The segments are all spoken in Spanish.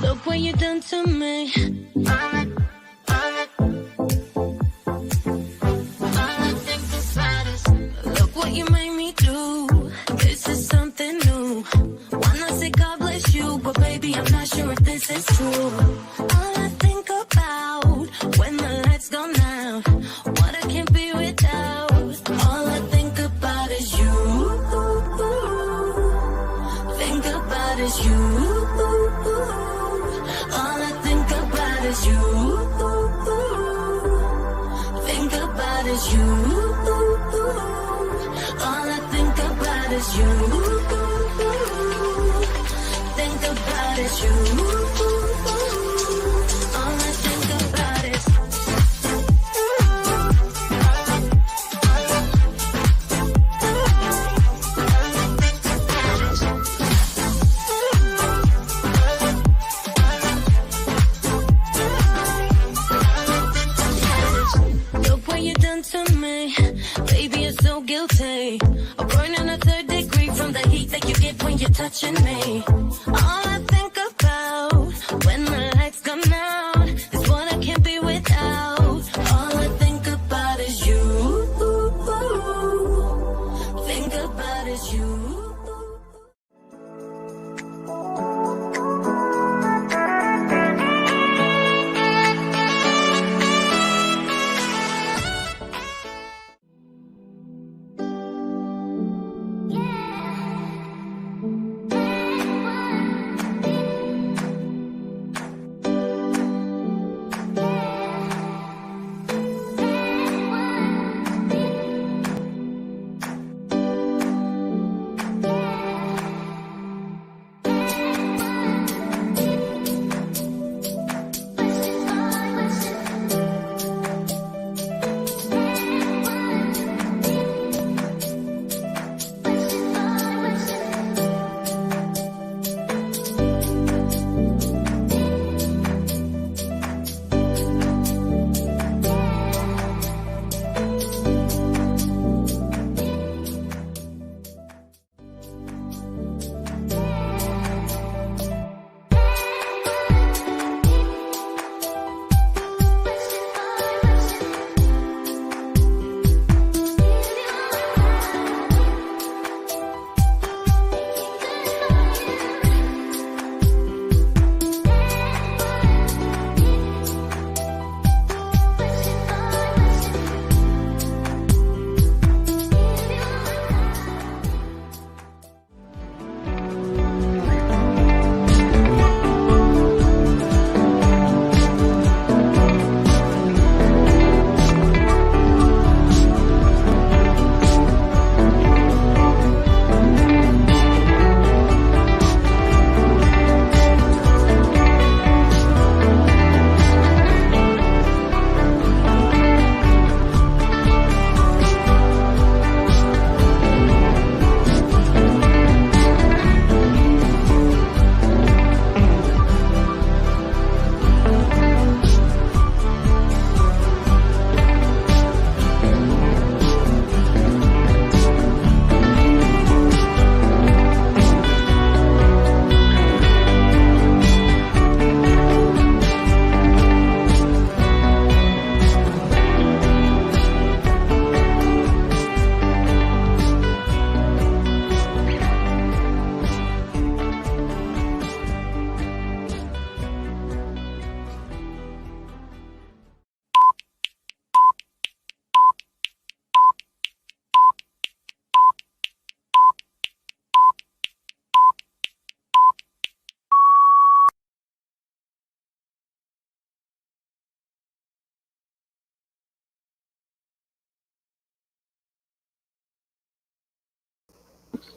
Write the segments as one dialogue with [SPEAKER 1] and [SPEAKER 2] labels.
[SPEAKER 1] Look what you done to me. All I think about is, look what you made me do. This is something new. Wanna say God bless you, but baby, I'm not sure if this is true. All I think about when the lights gone out, what I can't be without. All I think about is you. Think about is you. All I think about is you. Think about is you. All I think about is you. Think about is you. All I think about is look what you done to me. Baby, you're so guilty. I'm burning a 3rd-degree from the heat that you get when you're touching me. All I think about when the lights come out is what I can't be without. All I think about is you. Think about is you.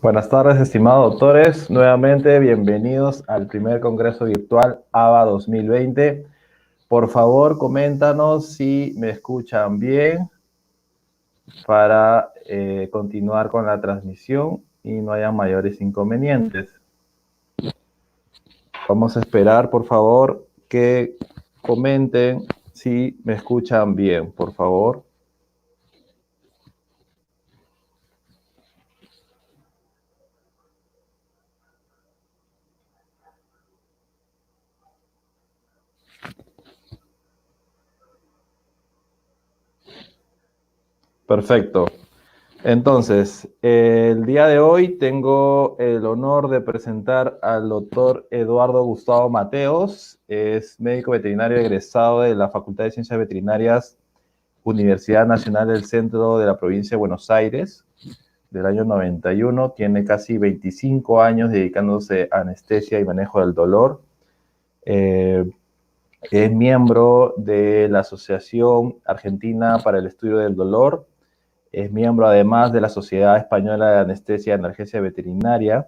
[SPEAKER 2] Buenas tardes, estimados doctores. Nuevamente, bienvenidos al primer Congreso Virtual ABA 2020. Por favor, coméntanos si me escuchan bien para continuar con la transmisión y no haya mayores inconvenientes. Vamos a esperar, por favor, que comenten si me escuchan bien, por favor. Perfecto. Entonces, el día de hoy tengo el honor de presentar al doctor Eduardo Gustavo Mateos. Es médico veterinario egresado de la Facultad de Ciencias Veterinarias, Universidad Nacional del Centro de la Provincia de Buenos Aires, del año 91. Tiene casi 25 años dedicándose a anestesia y manejo del dolor. Es miembro de la Asociación Argentina para el Estudio del Dolor. Es miembro además de la Sociedad Española de Anestesia y Analgesia Veterinaria.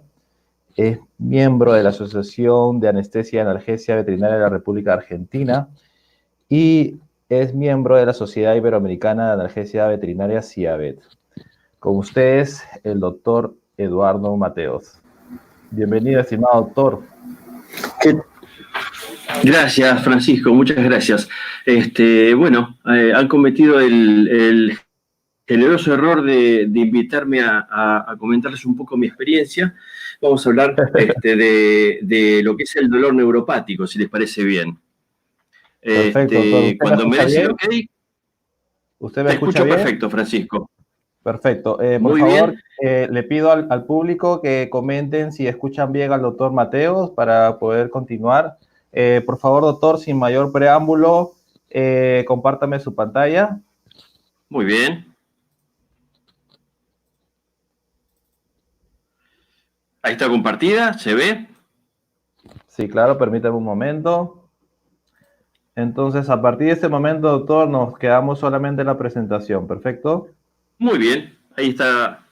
[SPEAKER 2] Es miembro de la Asociación de Anestesia y Analgesia Veterinaria de la República Argentina. Y es miembro de la Sociedad Iberoamericana de Analgesia Veterinaria, CIAVET. Con ustedes, el doctor Eduardo Mateos. Bienvenido, estimado doctor.
[SPEAKER 3] Gracias, Francisco, muchas gracias. Han cometido el generoso error de invitarme a comentarles un poco mi experiencia. Vamos a hablar de lo que es el dolor neuropático, si les parece bien.
[SPEAKER 2] Perfecto, doctor.
[SPEAKER 3] Cuando me des el ok,
[SPEAKER 2] ¿Usted me escucha bien?
[SPEAKER 3] Perfecto, Francisco.
[SPEAKER 2] Perfecto. Por favor, le pido al público que comenten si escuchan bien al doctor Mateos para poder continuar. Por favor, doctor, sin mayor preámbulo, compártame su pantalla.
[SPEAKER 3] Muy bien. Ahí está compartida, ¿se ve?
[SPEAKER 2] Sí, claro, permítame un momento. Entonces, a partir de este momento, doctor, nos quedamos solamente en la presentación, ¿perfecto?
[SPEAKER 3] Muy bien, ahí está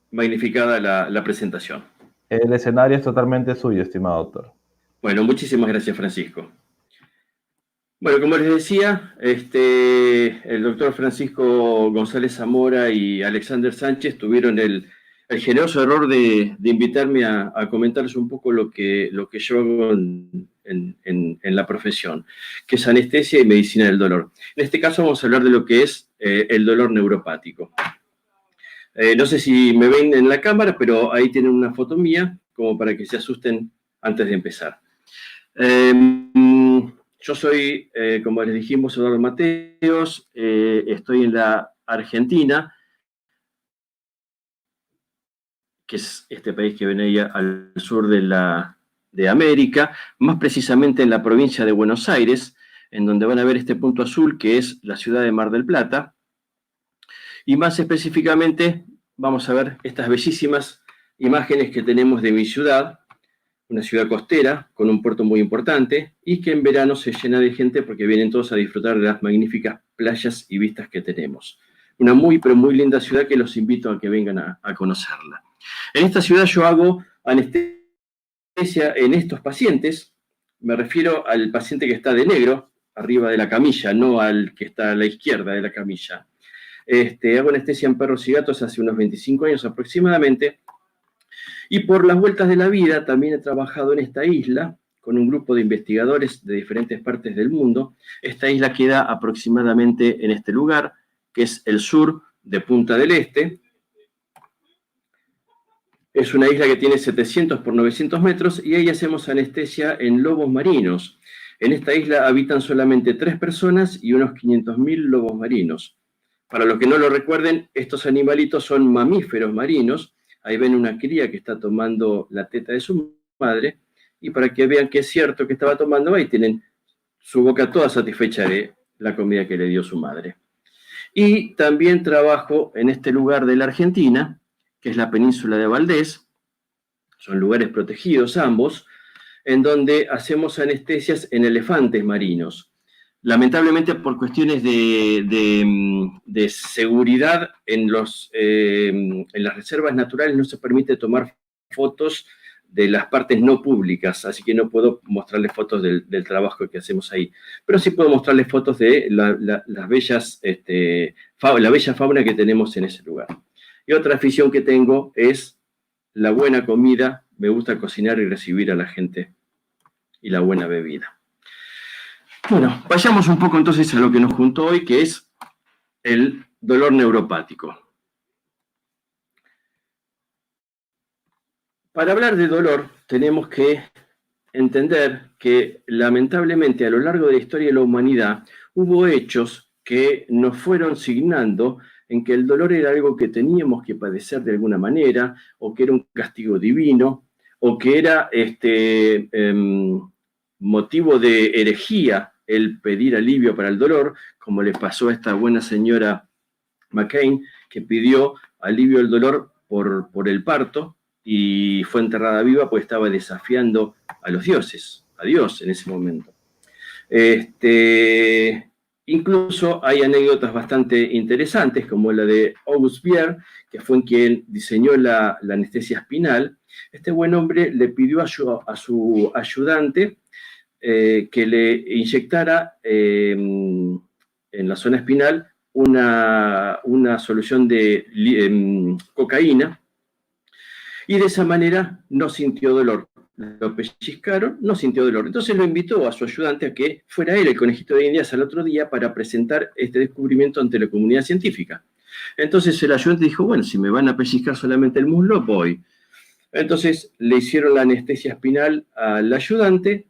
[SPEAKER 3] magnificada la presentación.
[SPEAKER 2] El escenario es totalmente suyo, estimado doctor.
[SPEAKER 3] Bueno, muchísimas gracias, Francisco. Bueno, como les decía, el doctor Francisco González Zamora y Alexander Sánchez tuvieron el generoso error de invitarme a comentarles un poco lo que yo hago en la profesión, que es anestesia y medicina del dolor. En este caso vamos a hablar de lo que es el dolor neuropático. No sé si me ven en la cámara, pero ahí tienen una foto mía, como para que se asusten antes de empezar. Yo soy, como les dijimos, Eduardo Mateos, estoy en la Argentina, que es este país que ven ahí al sur de América, más precisamente en la provincia de Buenos Aires, en donde van a ver este punto azul, que es la ciudad de Mar del Plata. Y más específicamente, vamos a ver estas bellísimas imágenes que tenemos de mi ciudad, una ciudad costera con un puerto muy importante y que en verano se llena de gente porque vienen todos a disfrutar de las magníficas playas y vistas que tenemos. Una muy, pero muy linda ciudad que los invito a que vengan a conocerla. En esta ciudad yo hago anestesia en estos pacientes. Me refiero al paciente que está de negro, arriba de la camilla, no al que está a la izquierda de la camilla. Hago anestesia en perros y gatos hace unos 25 años aproximadamente. Y por las vueltas de la vida también he trabajado en esta isla con un grupo de investigadores de diferentes partes del mundo. Esta isla queda aproximadamente en este lugar, que es el sur de Punta del Este. Es una isla que tiene 700 por 900 metros y ahí hacemos anestesia en lobos marinos. En esta isla habitan solamente 3 personas y unos 500.000 lobos marinos. Para los que no lo recuerden, estos animalitos son mamíferos marinos. Ahí ven una cría que está tomando la teta de su madre, y para que vean que es cierto que estaba tomando, ahí tienen su boca toda satisfecha de la comida que le dio su madre. Y también trabajo en este lugar de la Argentina, que es la península de Valdés, son lugares protegidos ambos, en donde hacemos anestesias en elefantes marinos. Lamentablemente, por cuestiones de seguridad en las reservas naturales no se permite tomar fotos de las partes no públicas, así que no puedo mostrarles fotos del trabajo que hacemos ahí. Pero sí puedo mostrarles fotos de la bella fauna que tenemos en ese lugar. Y otra afición que tengo es la buena comida. Me gusta cocinar y recibir a la gente, y la buena bebida. Bueno, vayamos un poco entonces a lo que nos juntó hoy, que es el dolor neuropático. Para hablar de dolor, tenemos que entender que lamentablemente a lo largo de la historia de la humanidad hubo hechos que nos fueron signando en que el dolor era algo que teníamos que padecer de alguna manera, o que era un castigo divino, o que era motivo de herejía el pedir alivio para el dolor, como le pasó a esta buena señora McCain, que pidió alivio del dolor por el parto y fue enterrada viva porque estaba desafiando a los dioses, a Dios en ese momento. Incluso hay anécdotas bastante interesantes, como la de August Bier, que fue quien diseñó la anestesia espinal. Este buen hombre le pidió a su ayudante que le inyectara en la zona espinal una solución de cocaína, y de esa manera no sintió dolor. Lo pellizcaron, no sintió dolor. Entonces lo invitó a su ayudante a que fuera él, el conejito de Indias, al otro día para presentar este descubrimiento ante la comunidad científica. Entonces el ayudante dijo, bueno, si me van a pellizcar solamente el muslo, voy. Entonces le hicieron la anestesia espinal al ayudante,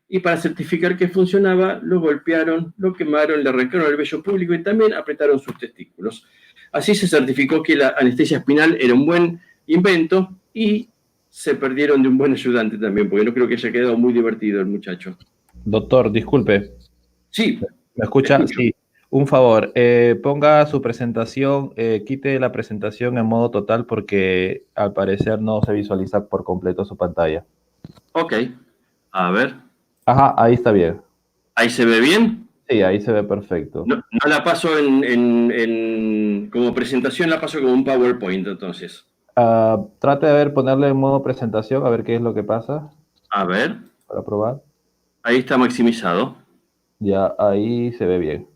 [SPEAKER 3] y para certificar que funcionaba, lo golpearon, lo quemaron, le arrancaron el vello público y también apretaron sus testículos. Así se certificó que la anestesia espinal era un buen invento, y se perdieron de un buen ayudante también, porque no creo que haya quedado muy divertido el muchacho.
[SPEAKER 2] Doctor, disculpe.
[SPEAKER 3] Sí.
[SPEAKER 2] ¿Me escucha? Sí. Un favor, ponga su presentación, quite la presentación en modo total porque al parecer no se visualiza por completo su pantalla.
[SPEAKER 3] Ok, a ver.
[SPEAKER 2] Ajá, ahí está bien.
[SPEAKER 3] ¿Ahí se ve bien?
[SPEAKER 2] Sí, ahí se ve perfecto.
[SPEAKER 3] No la paso como presentación, la paso como un PowerPoint, entonces.
[SPEAKER 2] Trate de ponerle en modo presentación, a ver qué es lo que pasa.
[SPEAKER 3] A ver.
[SPEAKER 2] Para probar.
[SPEAKER 3] Ahí está maximizado.
[SPEAKER 2] Ya, ahí se ve bien.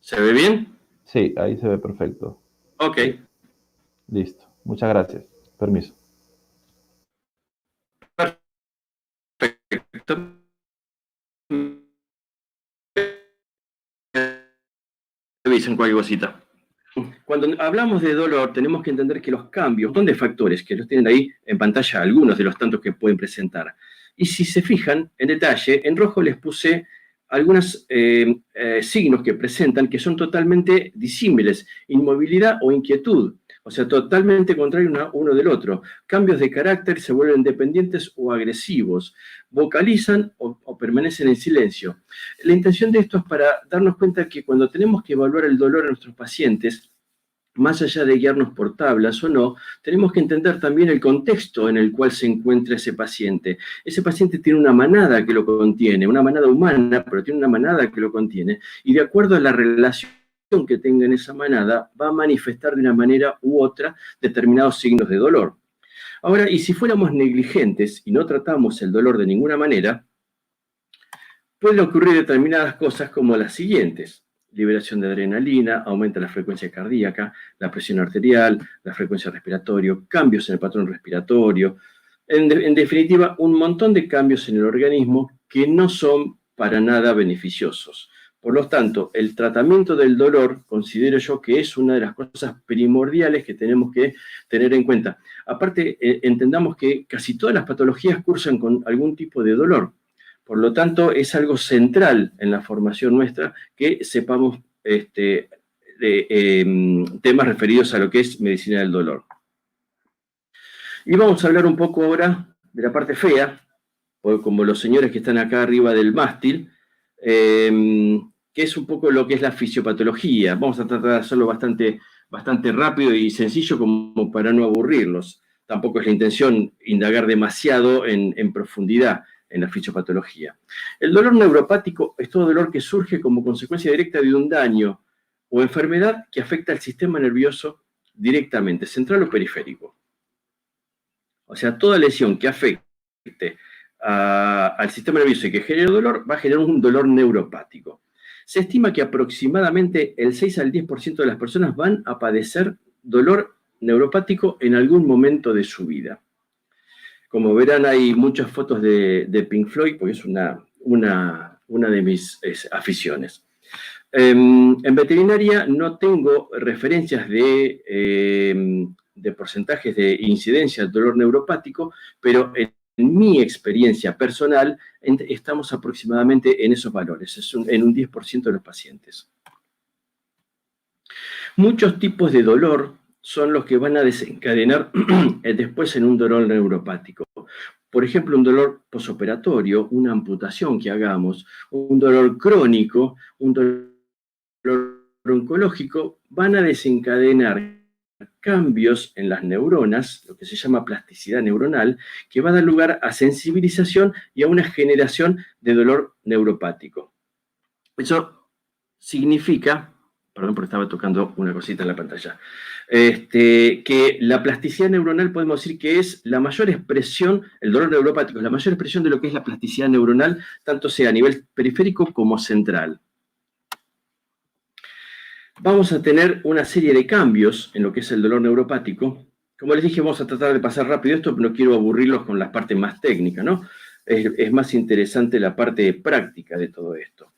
[SPEAKER 3] ¿Se ve bien?
[SPEAKER 2] Sí, ahí se ve perfecto.
[SPEAKER 3] Ok.
[SPEAKER 2] Listo. Muchas gracias. Permiso.
[SPEAKER 3] Perfecto. Revisen cualquier cosita. Cuando hablamos de dolor, tenemos que entender que los cambios son de factores, que los tienen ahí en pantalla, algunos de los tantos que pueden presentar. Y si se fijan en detalle, en rojo les puse algunos signos que presentan que son totalmente disímiles: inmovilidad o inquietud, o sea, totalmente contrario uno del otro. Cambios de carácter, se vuelven dependientes o agresivos, vocalizan o permanecen en silencio. La intención de esto es para darnos cuenta que cuando tenemos que evaluar el dolor en nuestros pacientes, más allá de guiarnos por tablas o no, tenemos que entender también el contexto en el cual se encuentra ese paciente. Ese paciente tiene una manada que lo contiene, una manada humana, pero tiene una manada que lo contiene, y de acuerdo a la relación que tenga en esa manada, va a manifestar de una manera u otra determinados signos de dolor. Ahora, y si fuéramos negligentes y no tratamos el dolor de ninguna manera, pueden ocurrir determinadas cosas como las siguientes: liberación de adrenalina, aumenta la frecuencia cardíaca, la presión arterial, la frecuencia respiratoria, cambios en el patrón respiratorio, en definitiva, un montón de cambios en el organismo que no son para nada beneficiosos. Por lo tanto, el tratamiento del dolor considero yo que es una de las cosas primordiales que tenemos que tener en cuenta. Aparte, entendamos que casi todas las patologías cursan con algún tipo de dolor. Por lo tanto, es algo central en la formación nuestra que sepamos temas referidos a lo que es medicina del dolor. Y vamos a hablar un poco ahora de la parte fea, como los señores que están acá arriba del mástil, que es un poco lo que es la fisiopatología. Vamos a tratar de hacerlo bastante rápido y sencillo como para no aburrirlos. Tampoco es la intención indagar demasiado en profundidad en la fisiopatología. El dolor neuropático es todo dolor que surge como consecuencia directa de un daño o enfermedad que afecta al sistema nervioso directamente, central o periférico. O sea, toda lesión que afecte al sistema nervioso y que genere dolor va a generar un dolor neuropático. Se estima que aproximadamente el 6 al 10% de las personas van a padecer dolor neuropático en algún momento de su vida. Como verán, hay muchas fotos de Pink Floyd, porque es una de mis aficiones. En veterinaria no tengo referencias de porcentajes de incidencia del dolor neuropático, pero en mi experiencia personal estamos aproximadamente en esos valores, en un 10% de los pacientes. Muchos tipos de dolor son los que van a desencadenar después en un dolor neuropático. Por ejemplo, un dolor posoperatorio, una amputación que hagamos, un dolor crónico, un dolor oncológico, van a desencadenar cambios en las neuronas, lo que se llama plasticidad neuronal, que va a dar lugar a sensibilización y a una generación de dolor neuropático. Eso significa, perdón porque estaba tocando una cosita en la pantalla, que la plasticidad neuronal podemos decir que es la mayor expresión, el dolor neuropático es la mayor expresión de lo que es la plasticidad neuronal, tanto sea a nivel periférico como central. Vamos a tener una serie de cambios en lo que es el dolor neuropático. Como les dije, vamos a tratar de pasar rápido esto, pero no quiero aburrirlos con las partes más técnicas, ¿no? Es más interesante la parte práctica de todo esto.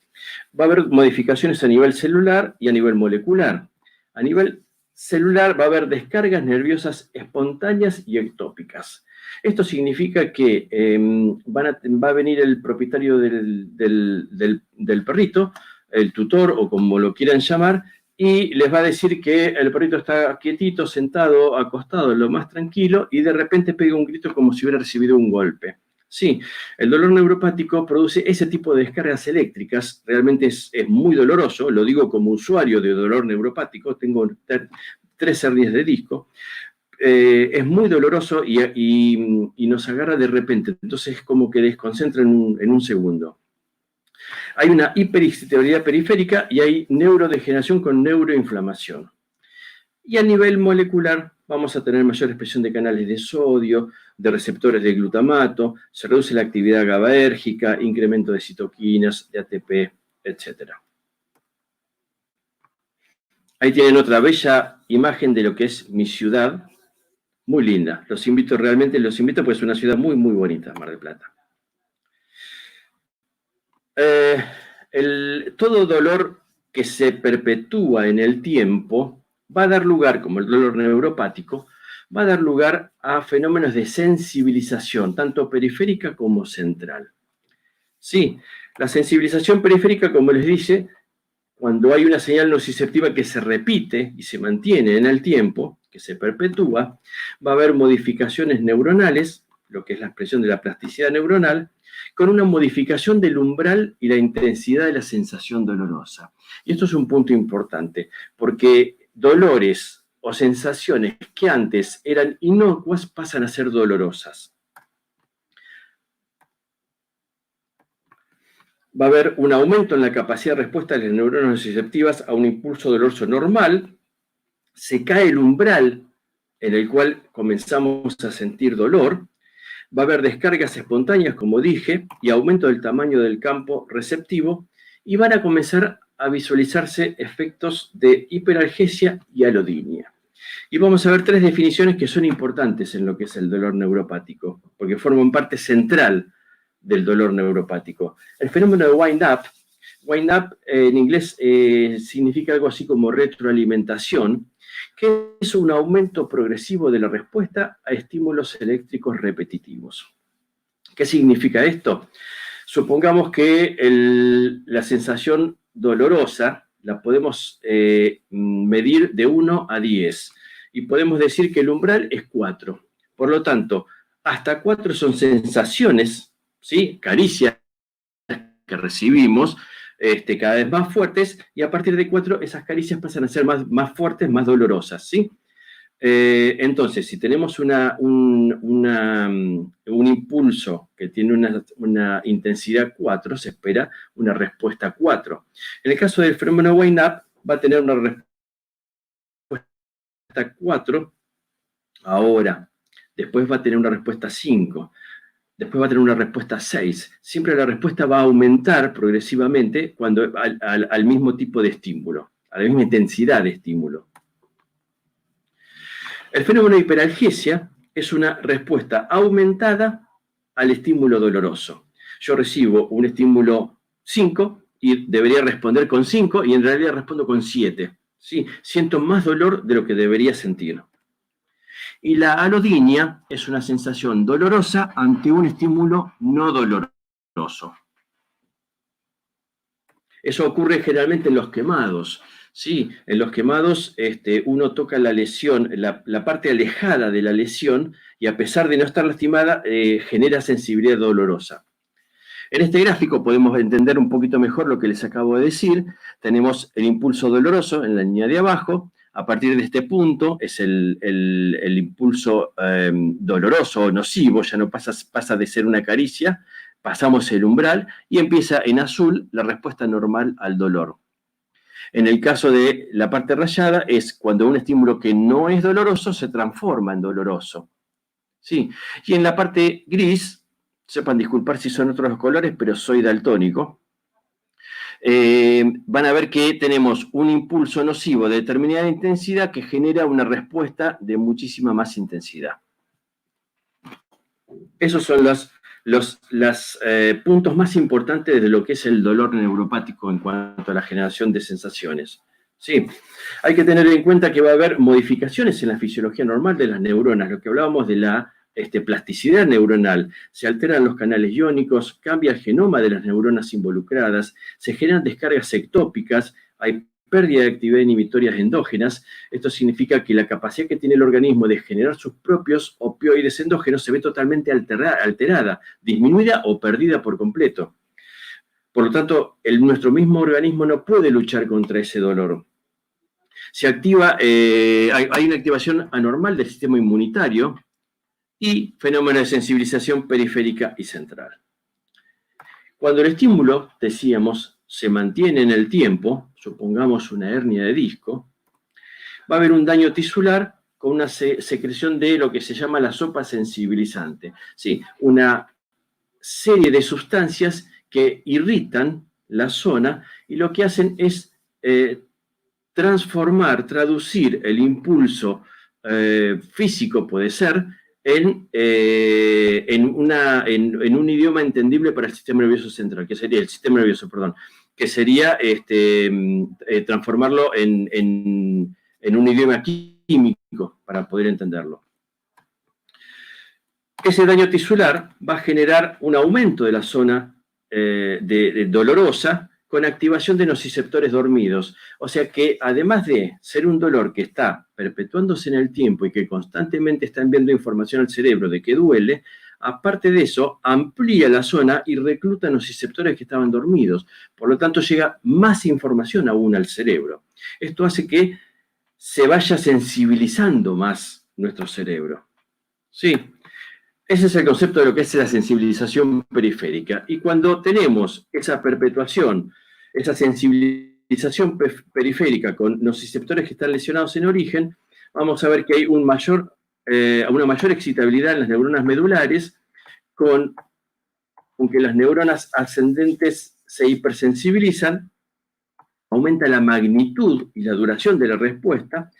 [SPEAKER 3] Va a haber modificaciones a nivel celular y a nivel molecular. A nivel celular va a haber descargas nerviosas espontáneas y ectópicas. Esto significa que va a venir el propietario del perrito, el tutor o como lo quieran llamar, y les va a decir que el perrito está quietito, sentado, acostado, lo más tranquilo, y de repente pega un grito como si hubiera recibido un golpe. Sí, el dolor neuropático produce ese tipo de descargas eléctricas, realmente es muy doloroso, lo digo como usuario de dolor neuropático, tengo 3 hernias de disco, es muy doloroso y nos agarra de repente, entonces es como que desconcentra en un segundo. Hay una hiperexcitabilidad periférica y hay neurodegeneración con neuroinflamación. Y a nivel molecular vamos a tener mayor expresión de canales de sodio, de receptores de glutamato, se reduce la actividad GABAérgica, incremento de citoquinas, de ATP, etc. Ahí tienen otra bella imagen de lo que es mi ciudad, muy linda. Los invito porque es una ciudad muy, muy bonita, Mar del Plata. Todo dolor que se perpetúa en el tiempo va a dar lugar, como el dolor neuropático, va a dar lugar a fenómenos de sensibilización, tanto periférica como central. Sí, la sensibilización periférica, como les dice, cuando hay una señal nociceptiva que se repite y se mantiene en el tiempo, que se perpetúa, va a haber modificaciones neuronales, lo que es la expresión de la plasticidad neuronal, con una modificación del umbral y la intensidad de la sensación dolorosa. Y esto es un punto importante, porque dolores o sensaciones que antes eran inocuas pasan a ser dolorosas. Va a haber un aumento en la capacidad de respuesta de las neuronas nociceptivas a un impulso doloroso normal, se cae el umbral en el cual comenzamos a sentir dolor, va a haber descargas espontáneas, como dije, y aumento del tamaño del campo receptivo, y van a comenzar a visualizarse efectos de hiperalgesia y alodinia. Y vamos a ver 3 definiciones que son importantes en lo que es el dolor neuropático, porque forman parte central del dolor neuropático. El fenómeno de wind up en inglés significa algo así como retroalimentación, que es un aumento progresivo de la respuesta a estímulos eléctricos repetitivos. ¿Qué significa esto? Supongamos que la sensación dolorosa la podemos medir de 1 a 10 y podemos decir que el umbral es 4. Por lo tanto, hasta 4 son sensaciones, ¿sí? Caricias que recibimos, cada vez más fuertes, y a partir de 4 esas caricias pasan a ser más fuertes, más dolorosas, ¿sí? Entonces, si tenemos un impulso que tiene una intensidad 4, se espera una respuesta 4. En el caso del fenómeno wind up, va a tener una respuesta 4 ahora, después va a tener una respuesta 5, después va a tener una respuesta 6. Siempre la respuesta va a aumentar progresivamente cuando al mismo tipo de estímulo, a la misma intensidad de estímulo. El fenómeno de hiperalgesia es una respuesta aumentada al estímulo doloroso. Yo recibo un estímulo 5 y debería responder con 5 y en realidad respondo con 7. ¿Sí? Siento más dolor de lo que debería sentir. Y la alodinia es una sensación dolorosa ante un estímulo no doloroso. Eso ocurre generalmente en los quemados. Sí, en los quemados uno toca la lesión, la parte alejada de la lesión, y a pesar de no estar lastimada, genera sensibilidad dolorosa. En este gráfico podemos entender un poquito mejor lo que les acabo de decir. Tenemos el impulso doloroso en la línea de abajo. A partir de este punto es el impulso doloroso o nocivo, ya no pasa de ser una caricia, pasamos el umbral y empieza en azul la respuesta normal al dolor. En el caso de la parte rayada es cuando un estímulo que no es doloroso se transforma en doloroso. ¿Sí? Y en la parte gris, sepan disculpar si son otros colores, pero soy daltónico, van a ver que tenemos un impulso nocivo de determinada intensidad que genera una respuesta de muchísima más intensidad. Esos son los puntos más importantes de lo que es el dolor neuropático en cuanto a la generación de sensaciones. Sí, hay que tener en cuenta que va a haber modificaciones en la fisiología normal de las neuronas, lo que hablábamos de la plasticidad neuronal. Se alteran los canales iónicos, cambia el genoma de las neuronas involucradas, se generan descargas ectópicas, hay pérdida de actividad inhibitorias endógenas. Esto significa que la capacidad que tiene el organismo de generar sus propios opioides endógenos se ve totalmente alterada, disminuida o perdida por completo. Por lo tanto, nuestro mismo organismo no puede luchar contra ese dolor. Se activa, hay una activación anormal del sistema inmunitario y fenómenos de sensibilización periférica y central. Cuando el estímulo, decíamos, se mantiene en el tiempo, supongamos una hernia de disco, va a haber un daño tisular con una secreción de lo que se llama la sopa sensibilizante. Sí, una serie de sustancias que irritan la zona y lo que hacen es traducir el impulso físico, puede ser, en un idioma entendible para el sistema nervioso central, que sería el sistema nervioso, perdón, que sería transformarlo en un idioma químico para poder entenderlo. Ese daño tisular va a generar un aumento de la zona dolorosa con activación de nociceptores dormidos. O sea que además de ser un dolor que está perpetuándose en el tiempo y que constantemente está enviando información al cerebro de que duele, aparte de eso, amplía la zona y recluta nociceptores que estaban dormidos. Por lo tanto, llega más información aún al cerebro. Esto hace que se vaya sensibilizando más nuestro cerebro. Sí. Ese es el concepto de lo que es la sensibilización periférica. Y cuando tenemos esa perpetuación, esa sensibilización periférica con nociceptores que están lesionados en origen, vamos a ver que hay una mayor excitabilidad en las neuronas medulares, aunque las neuronas ascendentes se hipersensibilizan, aumenta la magnitud y la duración de la respuesta,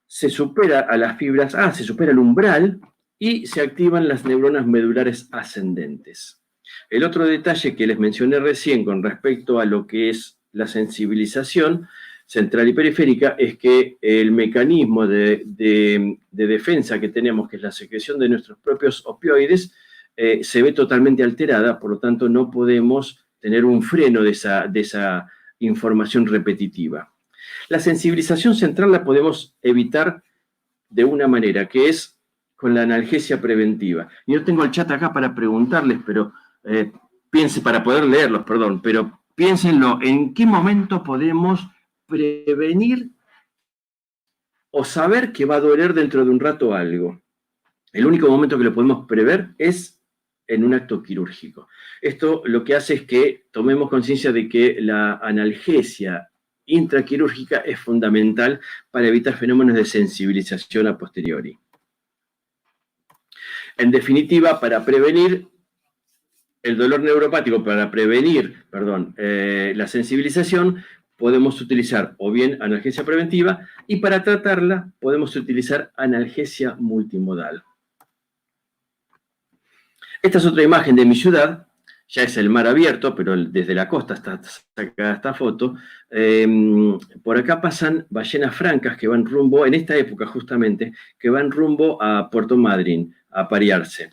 [SPEAKER 3] se supera a las fibras A, se supera el umbral, y se activan las neuronas medulares ascendentes. El otro detalle que les mencioné recién con respecto a lo que es la sensibilización central y periférica es que el mecanismo de defensa que tenemos, que es la secreción de nuestros propios opioides, se ve totalmente alterada, por lo tanto no podemos tener un freno de esa información repetitiva. La sensibilización central la podemos evitar de una manera, que es con la analgesia preventiva. Yo tengo el chat acá para preguntarles, pero para poder leerlos, perdón, pero piénsenlo, ¿en qué momento podemos prevenir o saber que va a doler dentro de un rato algo? El único momento que lo podemos prever es en un acto quirúrgico. Esto lo que hace es que tomemos conciencia de que la analgesia intraquirúrgica es fundamental para evitar fenómenos de sensibilización a posteriori. En definitiva, para prevenir el dolor neuropático, para prevenir, la sensibilización, podemos utilizar o bien analgesia preventiva y para tratarla podemos utilizar analgesia multimodal. Esta es otra imagen de mi ciudad, ya es el mar abierto, pero desde la costa está sacada esta foto. Por acá pasan ballenas francas que van rumbo, en esta época justamente, que van rumbo a Puerto Madryn, a parearse.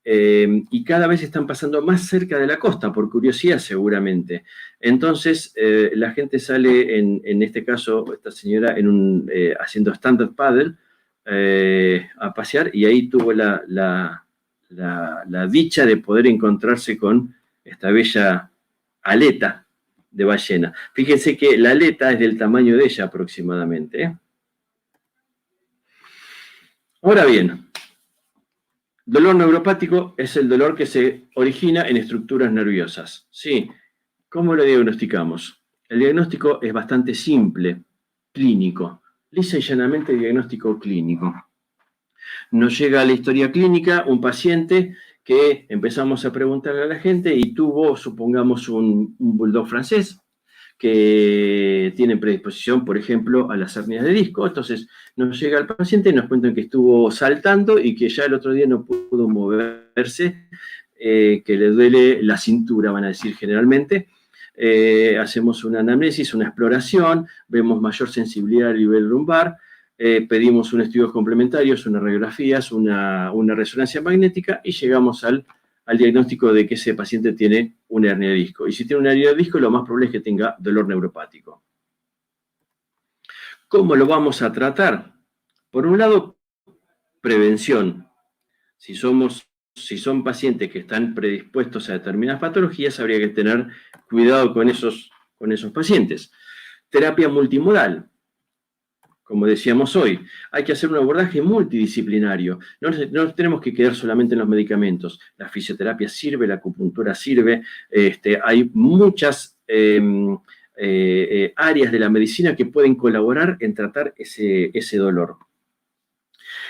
[SPEAKER 3] y cada vez están pasando más cerca de la costa, por curiosidad seguramente. Entonces, la gente sale, en este caso, esta señora, haciendo stand-up paddle, a pasear, y ahí tuvo la dicha de poder encontrarse con esta bella aleta de ballena. Fíjense que la aleta es del tamaño de ella aproximadamente, ¿eh? Ahora bien, dolor neuropático es el dolor que se origina en estructuras nerviosas. ¿Sí? ¿Cómo lo diagnosticamos? El diagnóstico es bastante simple, clínico. Lisa y llanamente diagnóstico clínico. Nos llega a la historia clínica un paciente que empezamos a preguntarle a la gente y tuvo, supongamos, un bulldog francés que tiene predisposición, por ejemplo, a las hernias de disco. Entonces nos llega el paciente y nos cuentan que estuvo saltando y que ya el otro día no pudo moverse, que le duele la cintura, van a decir generalmente. Hacemos una anamnesis, una exploración, vemos mayor sensibilidad a nivel lumbar, pedimos unos estudios complementarios, unas radiografías, una resonancia magnética y llegamos al diagnóstico de que ese paciente tiene una hernia de disco. Y si tiene una hernia de disco, lo más probable es que tenga dolor neuropático. ¿Cómo lo vamos a tratar? Por un lado, prevención. Si son pacientes que están predispuestos a determinadas patologías, habría que tener cuidado con esos pacientes. Terapia multimodal. Como decíamos hoy, hay que hacer un abordaje multidisciplinario. No nos tenemos que quedar solamente en los medicamentos. La fisioterapia sirve, la acupuntura sirve. Hay muchas áreas de la medicina que pueden colaborar en tratar ese dolor.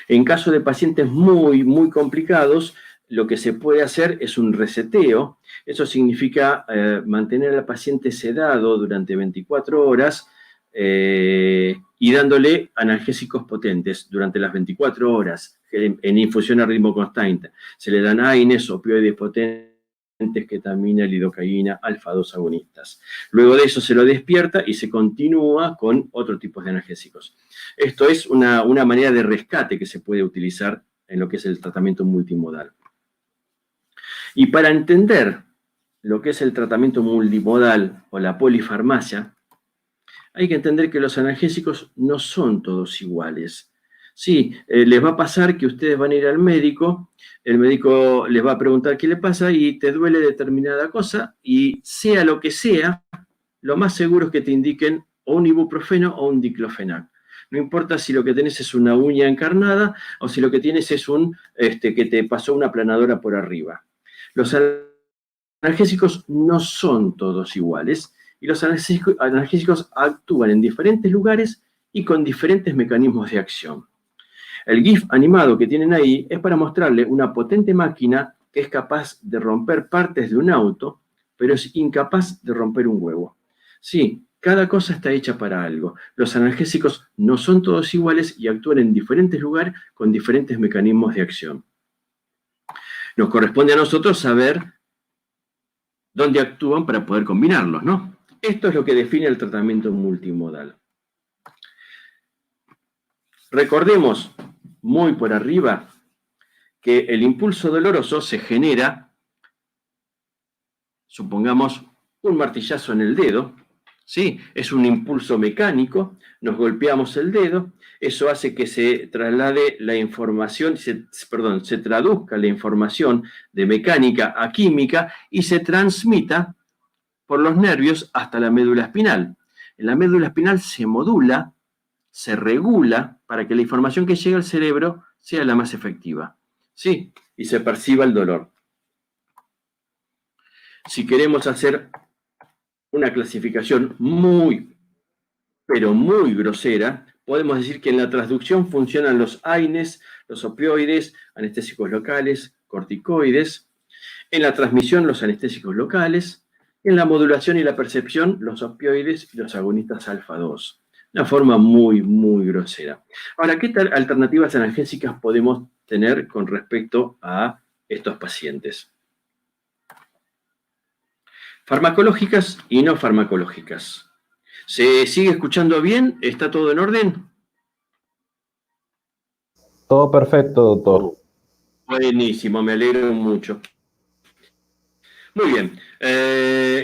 [SPEAKER 3] En caso de pacientes muy, muy complicados, lo que se puede hacer es un reseteo. Eso significa mantener al paciente sedado durante 24 horas, y dándole analgésicos potentes durante las 24 horas, en infusión a ritmo constante. Se le dan AINES, opioides potentes, ketamina, lidocaína, alfa-2 agonistas. Luego de eso se lo despierta y se continúa con otro tipo de analgésicos. Esto es una manera de rescate que se puede utilizar en lo que es el tratamiento multimodal. Y para entender lo que es el tratamiento multimodal o la polifarmacia, hay que entender que los analgésicos no son todos iguales. Sí, les va a pasar que ustedes van a ir al médico, el médico les va a preguntar qué le pasa y te duele determinada cosa, y sea lo que sea, lo más seguro es que te indiquen o un ibuprofeno o un diclofenac. No importa si lo que tenés es una uña encarnada o si lo que tienes es que te pasó una aplanadora por arriba. Los analgésicos no son todos iguales. Y los analgésicos actúan en diferentes lugares y con diferentes mecanismos de acción. El GIF animado que tienen ahí es para mostrarle una potente máquina que es capaz de romper partes de un auto, pero es incapaz de romper un huevo. Sí, cada cosa está hecha para algo. Los analgésicos no son todos iguales y actúan en diferentes lugares con diferentes mecanismos de acción. Nos corresponde a nosotros saber dónde actúan para poder combinarlos, ¿no? Esto es lo que define el tratamiento multimodal. Recordemos, muy por arriba, que el impulso doloroso se genera, supongamos, un martillazo en el dedo, ¿sí? Es un impulso mecánico, nos golpeamos el dedo, eso hace que se traslade la información, se traduzca la información de mecánica a química y se transmita por los nervios hasta la médula espinal. En la médula espinal se modula, se regula para que la información que llega al cerebro sea la más efectiva. Sí, y se perciba el dolor. Si queremos hacer una clasificación muy, pero muy grosera, podemos decir que en la transducción funcionan los AINES, los opioides, anestésicos locales, corticoides. En la transmisión, los anestésicos locales. En la modulación y la percepción, los opioides y los agonistas alfa-2. Una forma muy, muy grosera. Ahora, ¿qué alternativas analgésicas podemos tener con respecto a estos pacientes? Farmacológicas y no farmacológicas. ¿Se sigue escuchando bien? ¿Está todo en orden?
[SPEAKER 2] Todo perfecto, doctor.
[SPEAKER 3] Buenísimo, me alegro mucho. Muy bien.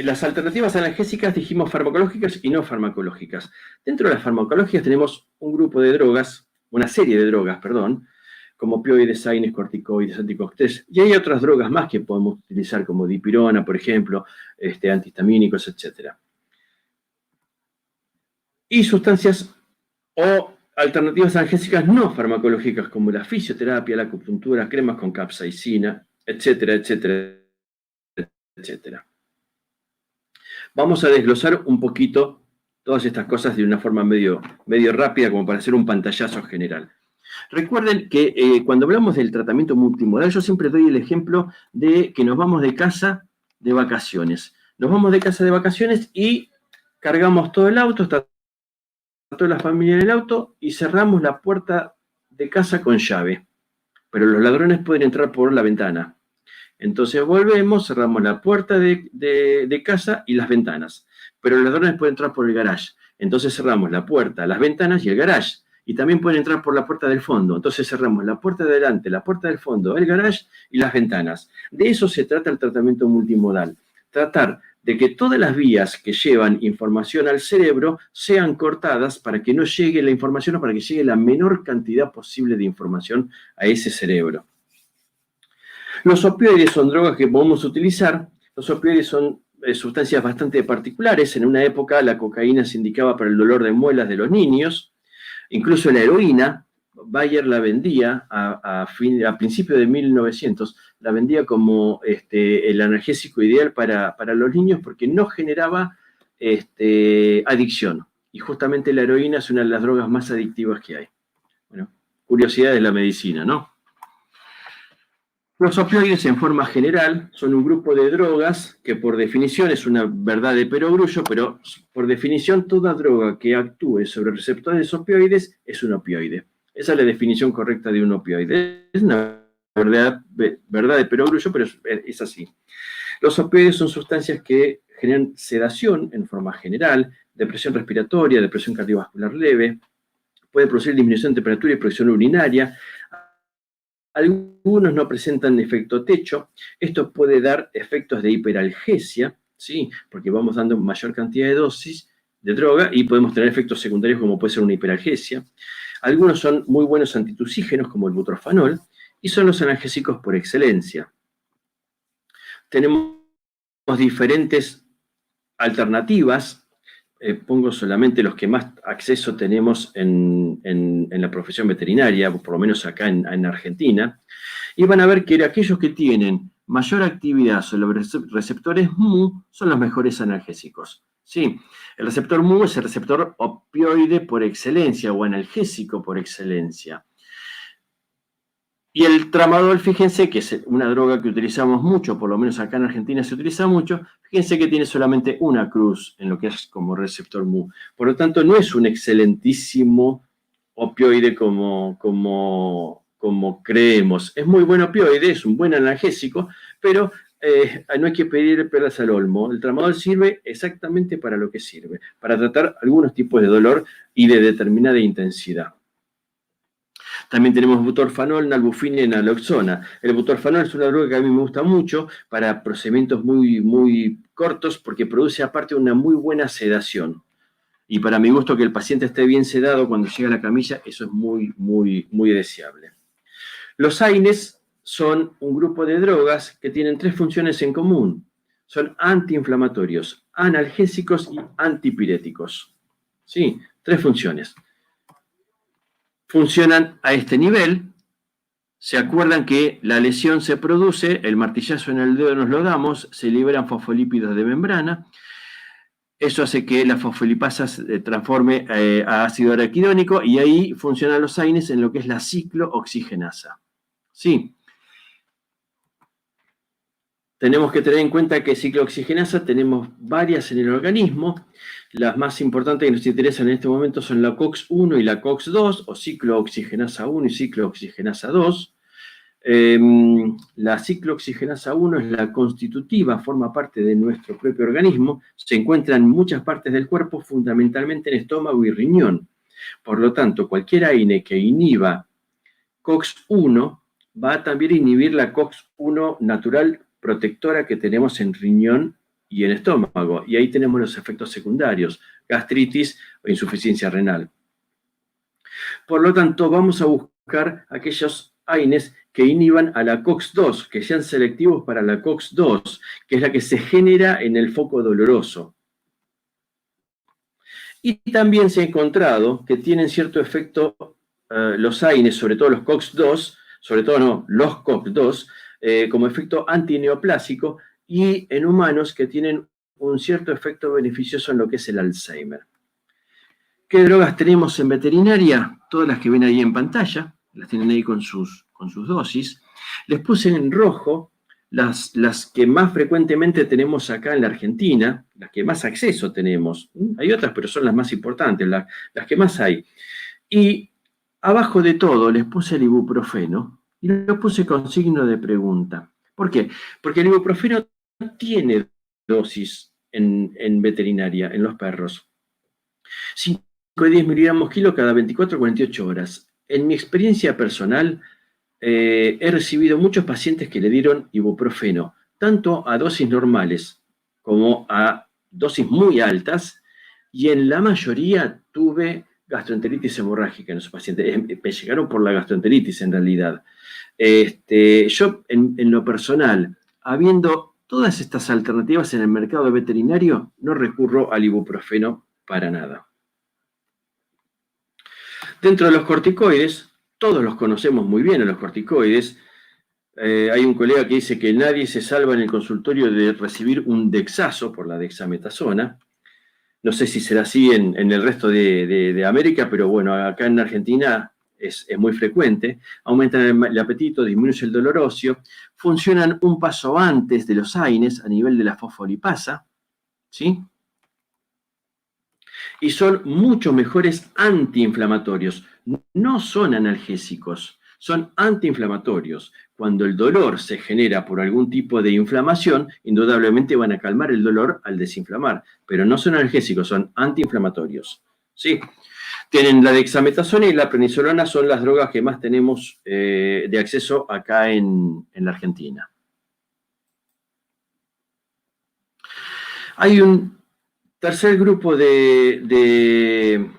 [SPEAKER 3] Las alternativas analgésicas dijimos farmacológicas y no farmacológicas. Dentro de las farmacológicas tenemos un grupo de drogas, una serie de drogas, perdón, como opioides, AINES, corticoides, anticosteles, y hay otras drogas más que podemos utilizar como dipirona, por ejemplo, antihistamínicos, etc. Y sustancias o alternativas analgésicas no farmacológicas como la fisioterapia, la acupuntura, cremas con capsaicina, etcétera, etcétera, etcétera. Vamos a desglosar un poquito todas estas cosas de una forma medio rápida, como para hacer un pantallazo general. Recuerden que cuando hablamos del tratamiento multimodal, yo siempre doy el ejemplo de que nos vamos de casa de vacaciones. Nos vamos de casa de vacaciones y cargamos todo el auto, está toda la familia en el auto y cerramos la puerta de casa con llave. Pero los ladrones pueden entrar por la ventana. Entonces volvemos, cerramos la puerta de casa y las ventanas. Pero los ladrones pueden entrar por el garage. Entonces cerramos la puerta, las ventanas y el garage. Y también pueden entrar por la puerta del fondo. Entonces cerramos la puerta de adelante, la puerta del fondo, el garage y las ventanas. De eso se trata el tratamiento multimodal. Tratar de que todas las vías que llevan información al cerebro sean cortadas para que no llegue la información o para que llegue la menor cantidad posible de información a ese cerebro. Los opioides son drogas que podemos utilizar. Los opioides son sustancias bastante particulares. En una época la cocaína se indicaba para el dolor de muelas de los niños. Incluso la heroína, Bayer la vendía a principios de 1900, la vendía como el analgésico ideal para los niños porque no generaba adicción. Y justamente la heroína es una de las drogas más adictivas que hay. Bueno, curiosidades de la medicina, ¿no? Los opioides, en forma general, son un grupo de drogas que por definición es una verdad de perogrullo, pero por definición toda droga que actúe sobre receptores opioides es un opioide. Esa es la definición correcta de un opioide. Es una verdad de perogrullo, pero es así. Los opioides son sustancias que generan sedación en forma general, depresión respiratoria, depresión cardiovascular leve, puede producir disminución de temperatura y presión urinaria. Algunos no presentan efecto techo. Esto puede dar efectos de hiperalgesia, ¿sí? Porque vamos dando mayor cantidad de dosis de droga y podemos tener efectos secundarios como puede ser una hiperalgesia. Algunos son muy buenos antitusígenos como el butorfanol y son los analgésicos por excelencia. Tenemos diferentes alternativas. Pongo solamente los que más acceso tenemos en la profesión veterinaria, por lo menos acá en Argentina, y van a ver que aquellos que tienen mayor actividad sobre receptores mu son los mejores analgésicos. Sí, el receptor mu es el receptor opioide por excelencia o analgésico por excelencia. Y el tramadol, fíjense que es una droga que utilizamos mucho, por lo menos acá en Argentina se utiliza mucho, fíjense que tiene solamente una cruz en lo que es como receptor mu. Por lo tanto, no es un excelentísimo opioide como creemos. Es muy buen opioide, es un buen analgésico, pero no hay que pedir peras al olmo. El tramadol sirve exactamente para lo que sirve, para tratar algunos tipos de dolor y de determinada intensidad. También tenemos butorfanol, nalbuphina y naloxona. El butorfanol es una droga que a mí me gusta mucho para procedimientos muy cortos porque produce aparte una muy buena sedación. Y para mi gusto que el paciente esté bien sedado cuando llega a la camilla, eso es muy deseable. Los AINES son un grupo de drogas que tienen 3 funciones en común. Son antiinflamatorios, analgésicos y antipiréticos. Sí, 3 funciones. Funcionan a este nivel. ¿Se acuerdan que la lesión se produce, el martillazo en el dedo nos lo damos, se liberan fosfolípidos de membrana? Eso hace que la fosfolipasa se transforme a ácido araquidónico y ahí funcionan los AINES en lo que es la ciclooxigenasa. Sí. Tenemos que tener en cuenta que ciclooxigenasa tenemos varias en el organismo. Las más importantes que nos interesan en este momento son la COX-1 y la COX-2, o ciclooxigenasa 1 y ciclooxigenasa 2. La ciclooxigenasa 1 es la constitutiva, forma parte de nuestro propio organismo, se encuentra en muchas partes del cuerpo, fundamentalmente en estómago y riñón. Por lo tanto, cualquier AINE que inhiba COX-1 va a también inhibir la COX-1 natural protectora que tenemos en riñón y en estómago. Y ahí tenemos los efectos secundarios, gastritis o insuficiencia renal. Por lo tanto, vamos a buscar aquellos AINES que inhiban a la COX-2, que sean selectivos para la COX-2, que es la que se genera en el foco doloroso. Y también se ha encontrado que tienen cierto efecto los AINES, sobre todo los COX-2, sobre todo no, los COX-2, como efecto antineoplásico, y en humanos que tienen un cierto efecto beneficioso en lo que es el Alzheimer. ¿Qué drogas tenemos en veterinaria? Todas las que ven ahí en pantalla, las tienen ahí con sus dosis. Les puse en rojo las que más frecuentemente tenemos acá en la Argentina, las que más acceso tenemos. Hay otras, pero son las más importantes, las que más hay. Y abajo de todo les puse el ibuprofeno y lo puse con signo de pregunta. ¿Por qué? Porque el ibuprofeno tiene dosis en veterinaria, en los perros. 5 y 10 miligramos kilo cada 24 o 48 horas. En mi experiencia personal, he recibido muchos pacientes que le dieron ibuprofeno, tanto a dosis normales como a dosis muy altas, y en la mayoría tuve gastroenteritis hemorrágica en esos pacientes. Me llegaron por la gastroenteritis en realidad. Yo, en lo personal, habiendo todas estas alternativas en el mercado veterinario, no recurro al ibuprofeno para nada. Dentro de los corticoides, todos los conocemos muy bien a los corticoides. Hay un colega que dice que nadie se salva en el consultorio de recibir un dexazo por la dexametasona. No sé si será así en el resto de América, pero bueno, acá en Argentina es muy frecuente. Aumentan el apetito, disminuye el dolor óseo, funcionan un paso antes de los AINES a nivel de la fosfolipasa, ¿sí? Y son mucho mejores antiinflamatorios. No son analgésicos, son antiinflamatorios. Cuando el dolor se genera por algún tipo de inflamación, indudablemente van a calmar el dolor al desinflamar, pero no son analgésicos, son antiinflamatorios. ¿Sí? Tienen la dexametasona y la prednisolona, son las drogas que más tenemos de acceso acá en la Argentina. Hay un tercer grupo de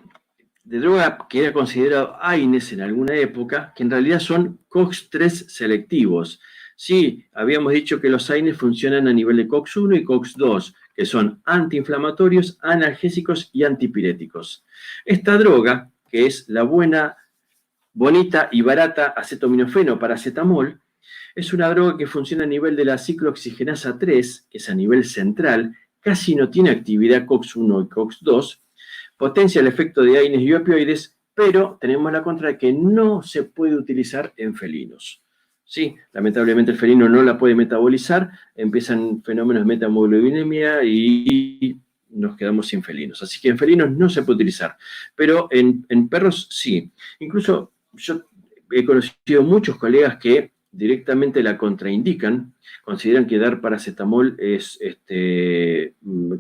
[SPEAKER 3] droga que era considerado AINES en alguna época, que en realidad son COX-3 selectivos. Sí, habíamos dicho que los AINES funcionan a nivel de COX-1 y COX-2, que son antiinflamatorios, analgésicos y antipiréticos. Esta droga, que es la bonita y barata acetaminofeno paracetamol, es una droga que funciona a nivel de la ciclooxigenasa 3, que es a nivel central, casi no tiene actividad COX-1 y COX-2, potencia el efecto de AINES y opioides, pero tenemos la contra de que no se puede utilizar en felinos. Sí, lamentablemente el felino no la puede metabolizar, empiezan fenómenos de metamoglobinemia y nos quedamos sin felinos. Así que en felinos no se puede utilizar, pero en perros sí. Incluso yo he conocido muchos colegas que directamente la contraindican, consideran que dar paracetamol es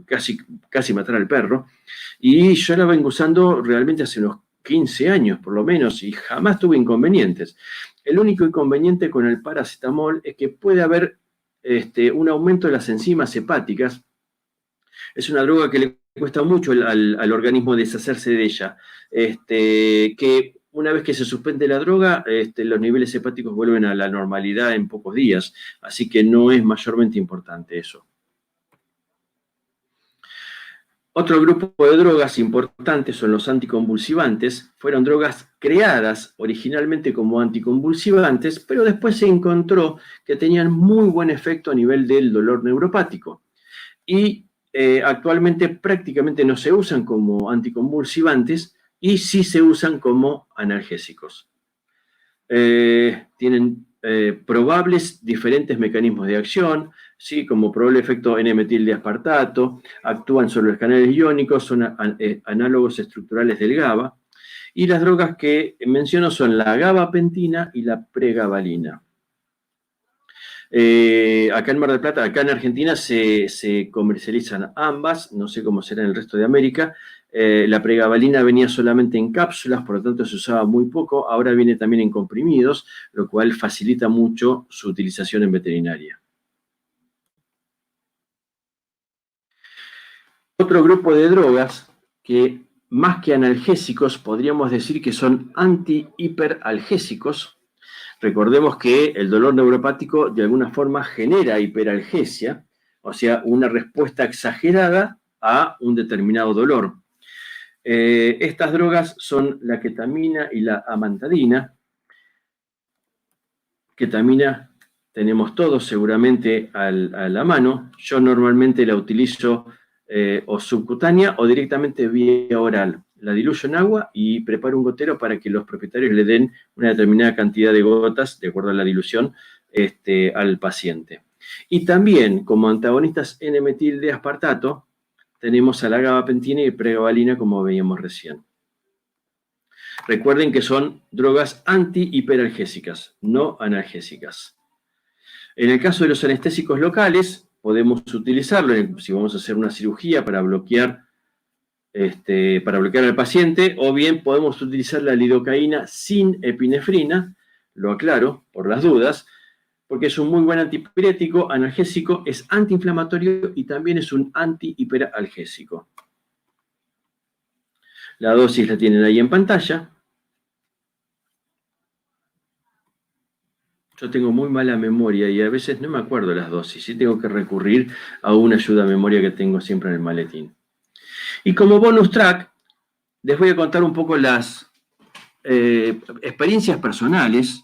[SPEAKER 3] casi matar al perro, y yo la vengo usando realmente hace unos 15 años por lo menos, y jamás tuve inconvenientes. El único inconveniente con el paracetamol es que puede haber un aumento de las enzimas hepáticas. Es una droga que le cuesta mucho al organismo deshacerse de ella, que una vez que se suspende la droga, los niveles hepáticos vuelven a la normalidad en pocos días, así que no es mayormente importante eso. Otro grupo de drogas importantes son los anticonvulsivantes. Fueron drogas creadas originalmente como anticonvulsivantes, pero después se encontró que tenían muy buen efecto a nivel del dolor neuropático. Y actualmente prácticamente no se usan como anticonvulsivantes, y sí se usan como analgésicos. Tienen probables diferentes mecanismos de acción, ¿sí? Como probable efecto N-metildiaspartato, actúan sobre los canales iónicos, son análogos estructurales del GABA, y las drogas que menciono son la gabapentina y la pregabalina. Acá en Mar del Plata, acá en Argentina se comercializan ambas, no sé cómo será en el resto de América. La pregabalina venía solamente en cápsulas, por lo tanto se usaba muy poco. Ahora viene también en comprimidos, lo cual facilita mucho su utilización en veterinaria. Otro grupo de drogas que más que analgésicos podríamos decir que son anti-hiperalgésicos. Recordemos que el dolor neuropático de alguna forma genera hiperalgesia, o sea, una respuesta exagerada a un determinado dolor. Estas drogas son la ketamina y la amantadina. Ketamina tenemos todos seguramente a la mano. Yo normalmente la utilizo o subcutánea o directamente vía oral. La diluyo en agua y preparo un gotero para que los propietarios le den una determinada cantidad de gotas, de acuerdo a la dilución, al paciente. Y también, como antagonistas N-metil de aspartato, tenemos a la gabapentina y pregabalina, como veíamos recién. Recuerden que son drogas antihiperalgésicas, no analgésicas. En el caso de los anestésicos locales, podemos utilizarlo si vamos a hacer una cirugía para bloquear al paciente, o bien podemos utilizar la lidocaína sin epinefrina, lo aclaro por las dudas, porque es un muy buen antipirético, analgésico, es antiinflamatorio y también es un antihiperalgésico. La dosis la tienen ahí en pantalla. Yo tengo muy mala memoria y a veces no me acuerdo las dosis, ¿sí? Tengo que recurrir a una ayuda a memoria que tengo siempre en el maletín. Y como bonus track, les voy a contar un poco las experiencias personales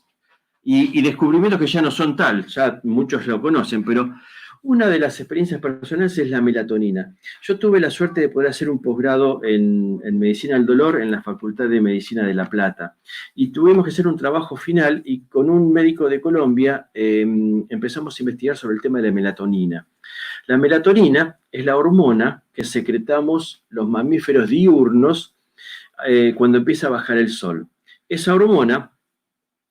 [SPEAKER 3] y descubrimientos que ya no son tal, ya muchos lo conocen, pero una de las experiencias personales es la melatonina. Yo tuve la suerte de poder hacer un posgrado en Medicina del Dolor en la Facultad de Medicina de La Plata. Y tuvimos que hacer un trabajo final y con un médico de Colombia empezamos a investigar sobre el tema de la melatonina. La melatonina es la hormona que secretamos los mamíferos diurnos cuando empieza a bajar el sol. Esa hormona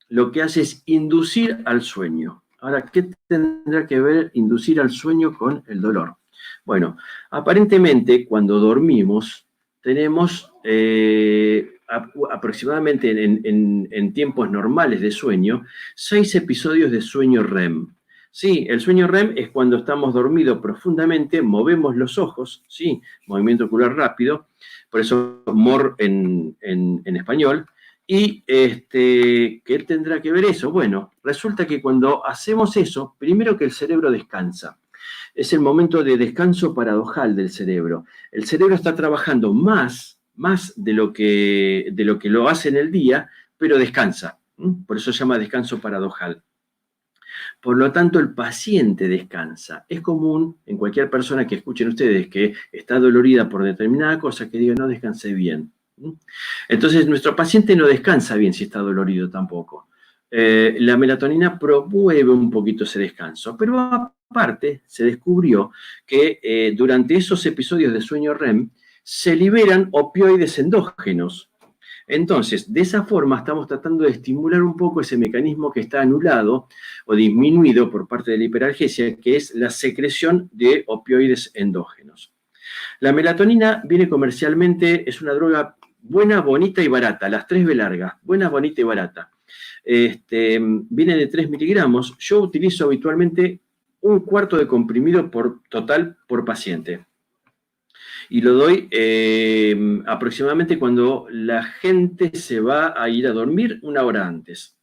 [SPEAKER 3] lo que hace es inducir al sueño. Ahora, ¿qué tendrá que ver inducir al sueño con el dolor? Bueno, aparentemente cuando dormimos tenemos aproximadamente en tiempos normales de sueño 6 episodios de sueño REM. Sí, el sueño REM es cuando estamos dormidos profundamente, movemos los ojos, sí, movimiento ocular rápido, por eso MOR en español. ¿Y qué tendrá que ver eso? Bueno, resulta que cuando hacemos eso, primero que el cerebro descansa. Es el momento de descanso paradojal del cerebro. El cerebro está trabajando más de lo que lo hace en el día, pero descansa. Por eso se llama descanso paradojal. Por lo tanto, el paciente descansa. Es común en cualquier persona que escuchen ustedes que está dolorida por determinada cosa que diga no descansé bien. Entonces, nuestro paciente no descansa bien si está dolorido tampoco. La melatonina promueve un poquito ese descanso, pero aparte se descubrió que durante esos episodios de sueño REM se liberan opioides endógenos. Entonces, de esa forma estamos tratando de estimular un poco ese mecanismo que está anulado o disminuido por parte de la hiperalgesia, que es la secreción de opioides endógenos. La melatonina viene comercialmente, es una droga buena, bonita y barata, las 3B largas, buena, bonita y barata. Viene de 3 miligramos. Yo utilizo habitualmente 1/4 de comprimido total por paciente. Y lo doy aproximadamente cuando la gente se va a ir a dormir 1 hora antes.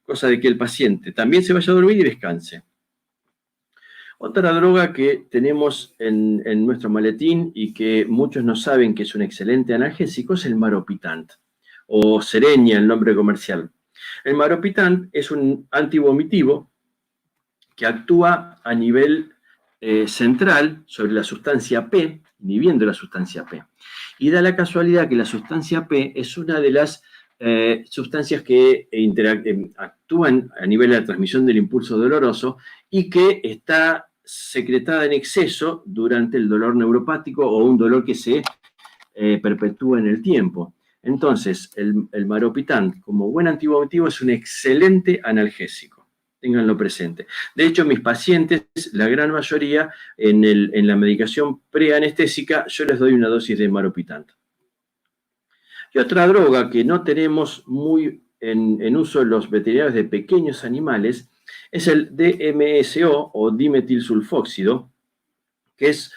[SPEAKER 3] Cosa de que el paciente también se vaya a dormir y descanse. Otra droga que tenemos en nuestro maletín y que muchos no saben que es un excelente analgésico es el maropitant, o Cerenia, el nombre comercial. El maropitant es un antivomitivo que actúa a nivel central sobre la sustancia P, inhibiendo la sustancia P. Y da la casualidad que la sustancia P es una de las sustancias que actúan a nivel de la transmisión del impulso doloroso y que está secretada en exceso durante el dolor neuropático o un dolor que se perpetúa en el tiempo. Entonces, el maropitant, como buen antivomitivo, es un excelente analgésico. Ténganlo presente. De hecho, mis pacientes, la gran mayoría, en la medicación preanestésica, yo les doy una dosis de maropitant. Y otra droga que no tenemos muy en uso los veterinarios de pequeños animales es el DMSO o dimetilsulfóxido, que es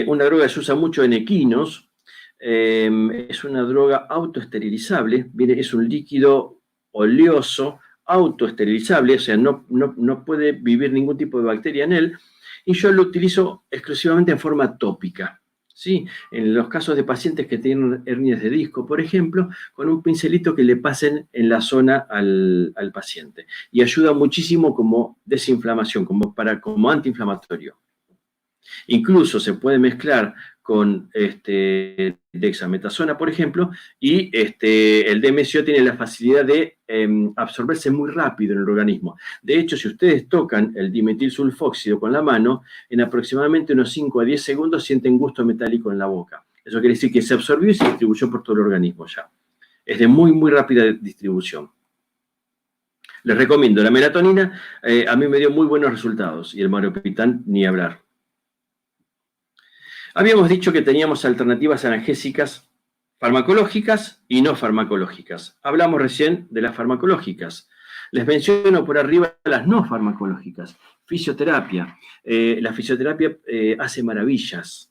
[SPEAKER 3] una droga que se usa mucho en equinos. Es una droga autoesterilizable, es un líquido oleoso autoesterilizable, o sea, no puede vivir ningún tipo de bacteria en él, y yo lo utilizo exclusivamente en forma tópica. ¿Sí? En los casos de pacientes que tienen hernias de disco, por ejemplo, con un pincelito que le pasen en la zona al paciente. Y ayuda muchísimo como desinflamación, como antiinflamatorio. Incluso se puede mezclar con dexametasona, por ejemplo, y el DMSO tiene la facilidad de absorberse muy rápido en el organismo. De hecho, si ustedes tocan el dimetilsulfóxido con la mano, en aproximadamente unos 5 a 10 segundos sienten gusto metálico en la boca. Eso quiere decir que se absorbió y se distribuyó por todo el organismo ya. Es de muy, muy rápida distribución. Les recomiendo, la melatonina a mí me dio muy buenos resultados y el maropitán ni hablar. Habíamos dicho que teníamos alternativas analgésicas farmacológicas y no farmacológicas. Hablamos recién de las farmacológicas. Les menciono por arriba las no farmacológicas. Fisioterapia. La fisioterapia hace maravillas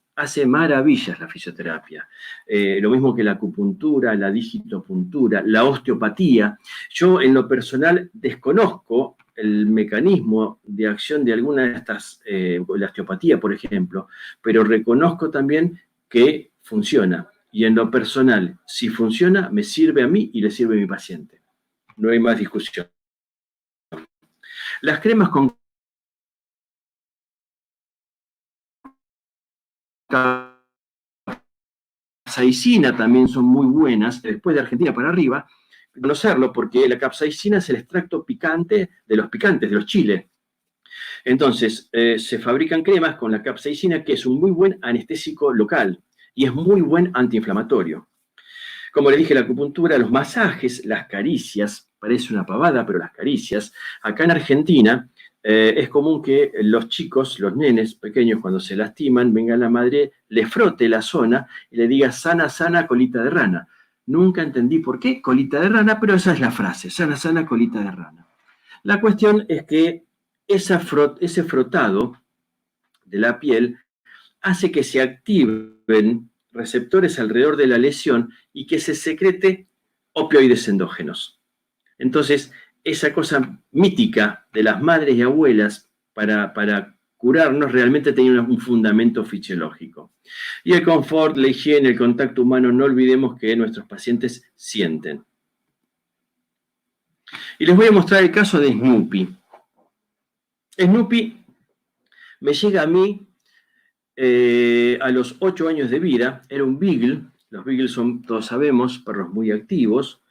[SPEAKER 3] la fisioterapia. Lo mismo que la acupuntura, la digitopuntura, la osteopatía. Yo en lo personal desconozco el mecanismo de acción de alguna de estas, la osteopatía, por ejemplo, pero reconozco también que funciona. Y en lo personal, si funciona, me sirve a mí y le sirve a mi paciente. No hay más discusión. Las cremas con capsaicina también son muy buenas, después de Argentina para arriba, conocerlo porque la capsaicina es el extracto picante de los picantes, de los chiles. Entonces, se fabrican cremas con la capsaicina, que es un muy buen anestésico local y es muy buen antiinflamatorio. Como les dije, la acupuntura, los masajes, las caricias, parece una pavada, pero las caricias, acá en Argentina es común que los chicos, los nenes pequeños, cuando se lastiman, venga la madre, le frote la zona y le diga sana, sana, colita de rana. Nunca entendí por qué colita de rana, pero esa es la frase, sana, sana, colita de rana. La cuestión es que ese frotado de la piel hace que se activen receptores alrededor de la lesión y que se secrete opioides endógenos. Entonces, esa cosa mítica de las madres y abuelas para curarnos realmente tenía un fundamento fisiológico. Y el confort, la higiene, el contacto humano, no olvidemos que nuestros pacientes sienten. Y les voy a mostrar el caso de Snoopy. Snoopy me llega a mí a los 8 años de vida, era un beagle. Los beagles son, todos sabemos, perros muy activos.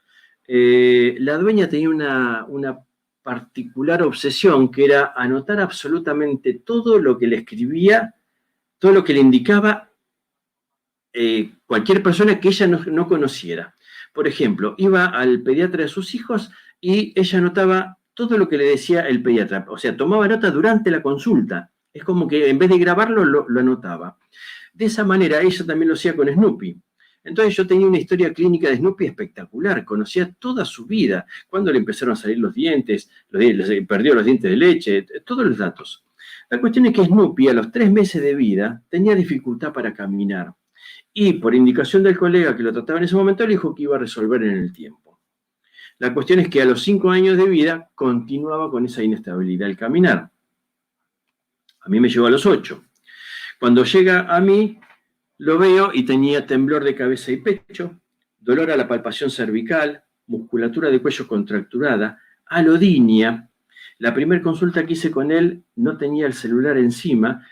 [SPEAKER 3] La dueña tenía una particular obsesión, que era anotar absolutamente todo lo que le escribía, todo lo que le indicaba cualquier persona que ella no conociera. Por ejemplo, iba al pediatra de sus hijos y ella anotaba todo lo que le decía el pediatra. O sea, tomaba nota durante la consulta. Es como que en vez de grabarlo, lo anotaba. De esa manera, ella también lo hacía con Snoopy. Entonces yo tenía una historia clínica de Snoopy espectacular, conocía toda su vida, cuando le empezaron a salir los dientes, perdió los dientes de leche, todos los datos. La cuestión es que Snoopy a los 3 meses de vida tenía dificultad para caminar y por indicación del colega que lo trataba en ese momento le dijo que iba a resolver en el tiempo. La cuestión es que a los 5 años de vida continuaba con esa inestabilidad al caminar. A mí me llegó a los 8. Cuando llega a mí, lo veo y tenía temblor de cabeza y pecho, dolor a la palpación cervical, musculatura de cuello contracturada, alodinia. La primera consulta que hice con él no tenía el celular encima.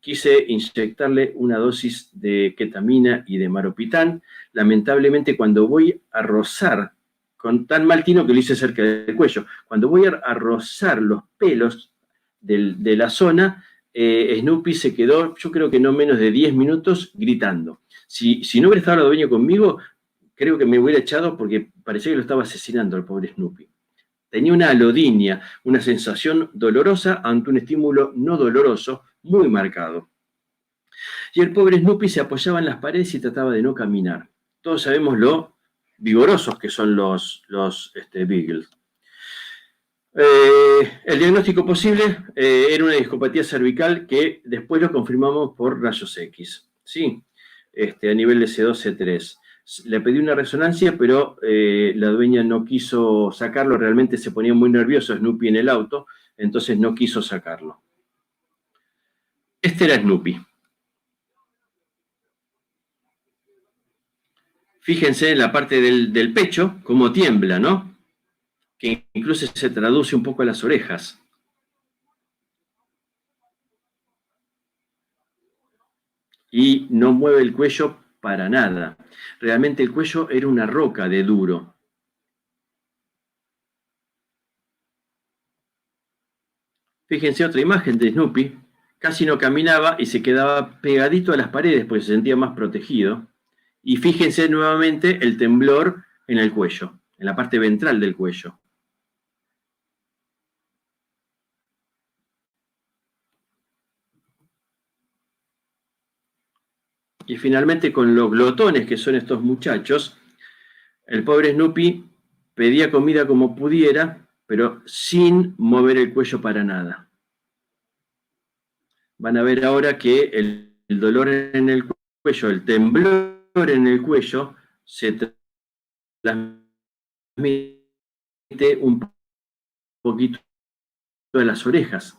[SPEAKER 3] Quise inyectarle una dosis de ketamina y de maropitán. Lamentablemente, cuando voy a rozar, con tan mal tino que lo hice cerca del cuello, cuando voy a rozar los pelos de la zona, Snoopy se quedó, yo creo que no menos de 10 minutos gritando. Si no hubiera estado la dueña conmigo, creo que me hubiera echado porque parecía que lo estaba asesinando al pobre Snoopy. Tenía una alodinia, una sensación dolorosa ante un estímulo no doloroso, muy marcado. Y el pobre Snoopy se apoyaba en las paredes y trataba de no caminar. Todos sabemos lo vigorosos que son los Beagles. El diagnóstico posible era una discopatía cervical que después lo confirmamos por rayos X, ¿sí? A nivel de C2, C3. Le pedí una resonancia, pero la dueña no quiso sacarlo, realmente se ponía muy nervioso Snoopy en el auto, entonces no quiso sacarlo. Este era Snoopy. Fíjense en la parte del pecho, cómo tiembla, ¿no? Que incluso se traduce un poco a las orejas. Y no mueve el cuello para nada. Realmente el cuello era una roca de duro. Fíjense otra imagen de Snoopy. Casi no caminaba y se quedaba pegadito a las paredes porque se sentía más protegido. Y fíjense nuevamente el temblor en el cuello, en la parte ventral del cuello. Y finalmente con los glotones que son estos muchachos, el pobre Snoopy pedía comida como pudiera, pero sin mover el cuello para nada. Van a ver ahora que el dolor en el cuello, el temblor en el cuello, se transmite un poquito de las orejas.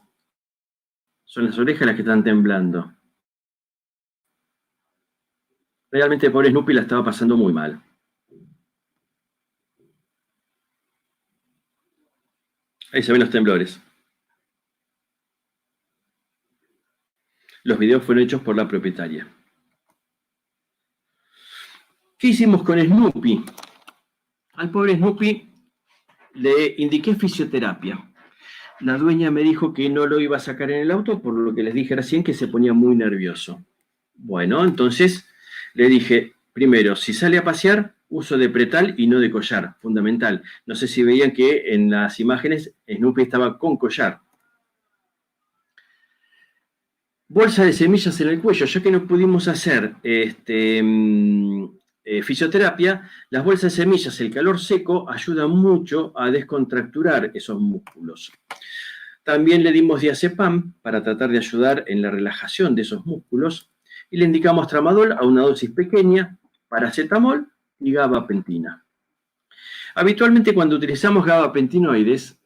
[SPEAKER 3] Son las orejas las que están temblando. Realmente el pobre Snoopy la estaba pasando muy mal. Ahí se ven los temblores. Los videos fueron hechos por la propietaria. ¿Qué hicimos con Snoopy? Al pobre Snoopy le indiqué fisioterapia. La dueña me dijo que no lo iba a sacar en el auto, por lo que les dije recién que se ponía muy nervioso. Bueno, entonces le dije, primero, si sale a pasear, uso de pretal y no de collar, fundamental. No sé si veían que en las imágenes Snoopy estaba con collar. Bolsa de semillas en el cuello, ya que no pudimos hacer fisioterapia, las bolsas de semillas, el calor seco, ayuda mucho a descontracturar esos músculos. También le dimos diazepam para tratar de ayudar en la relajación de esos músculos y le indicamos tramadol a una dosis pequeña, paracetamol y gabapentina. Habitualmente cuando utilizamos gabapentinoides,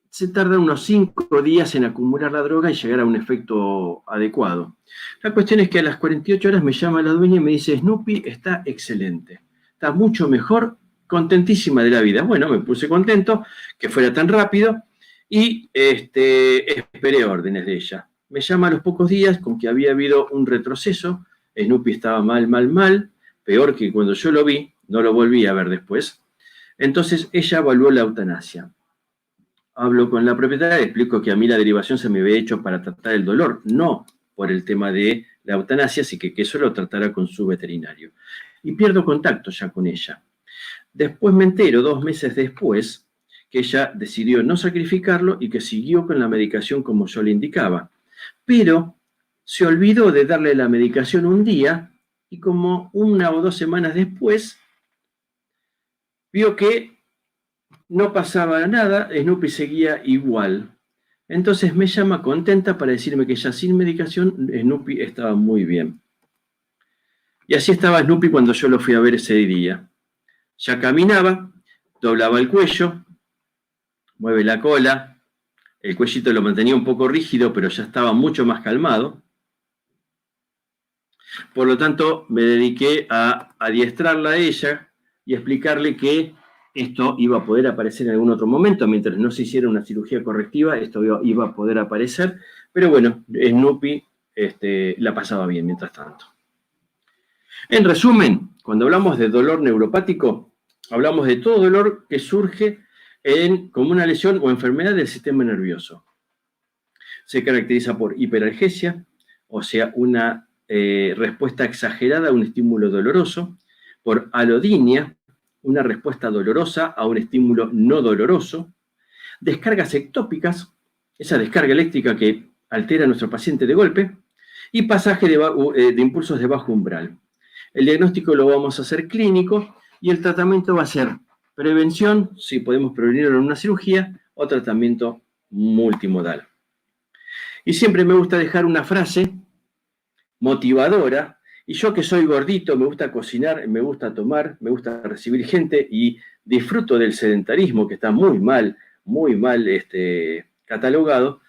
[SPEAKER 3] se tardan unos 5 días en acumular la droga y llegar a un efecto adecuado. La cuestión es que a las 48 horas me llama la dueña y me dice, Snoopy está excelente, está mucho mejor, contentísima de la vida. Bueno, me puse contento que fuera tan rápido y esperé órdenes de ella. Me llama a los pocos días con que había habido un retroceso, Snoopy estaba mal, peor que cuando yo lo vi, no lo volví a ver después. Entonces ella evaluó la eutanasia. Hablo con la propietaria, le explico que a mí la derivación se me había hecho para tratar el dolor, no por el tema de la eutanasia, así que eso lo tratara con su veterinario. Y pierdo contacto ya con ella. Después me entero, 2 meses después, que ella decidió no sacrificarlo y que siguió con la medicación como yo le indicaba. Pero se olvidó de darle la medicación un día y como 1 o 2 semanas después, vio que no pasaba nada, Snoopy seguía igual. Entonces me llama contenta para decirme que ya sin medicación Snoopy estaba muy bien. Y así estaba Snoopy cuando yo lo fui a ver ese día. Ya caminaba, doblaba el cuello, mueve la cola, el cuellito lo mantenía un poco rígido, pero ya estaba mucho más calmado. Por lo tanto, me dediqué a adiestrarla a ella y explicarle que esto iba a poder aparecer en algún otro momento, mientras no se hiciera una cirugía correctiva, esto iba a poder aparecer, pero bueno, Snoopy la pasaba bien mientras tanto. En resumen, cuando hablamos de dolor neuropático, hablamos de todo dolor que surge como una lesión o enfermedad del sistema nervioso. Se caracteriza por hiperalgesia, o sea, una respuesta exagerada a un estímulo doloroso, por alodinia, una respuesta dolorosa a un estímulo no doloroso, descargas ectópicas, esa descarga eléctrica que altera a nuestro paciente de golpe, y pasaje de impulsos de bajo umbral. El diagnóstico lo vamos a hacer clínico y el tratamiento va a ser prevención, si podemos prevenirlo en una cirugía, o tratamiento multimodal. Y siempre me gusta dejar una frase motivadora, y yo que soy gordito, me gusta cocinar, me gusta tomar, me gusta recibir gente y disfruto del sedentarismo que está muy mal catalogado.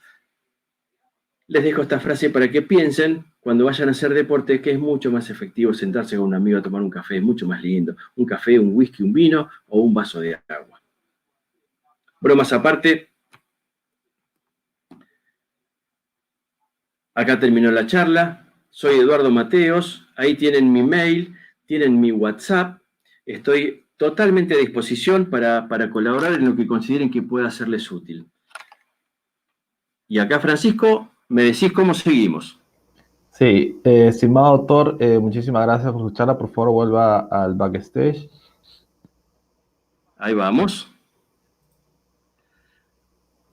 [SPEAKER 3] Les dejo esta frase para que piensen cuando vayan a hacer deporte que es mucho más efectivo sentarse con un amigo a tomar un café, es mucho más lindo. Un café, un whisky, un vino o un vaso de agua. Bromas aparte, acá terminó la charla. Soy Eduardo Mateos, ahí tienen mi mail, tienen mi WhatsApp. Estoy totalmente a disposición para colaborar en lo que consideren que pueda serles útil. Y acá, Francisco, me decís cómo seguimos.
[SPEAKER 2] Sí, estimado doctor, muchísimas gracias por su charla. Por favor, vuelva al backstage.
[SPEAKER 3] Ahí vamos.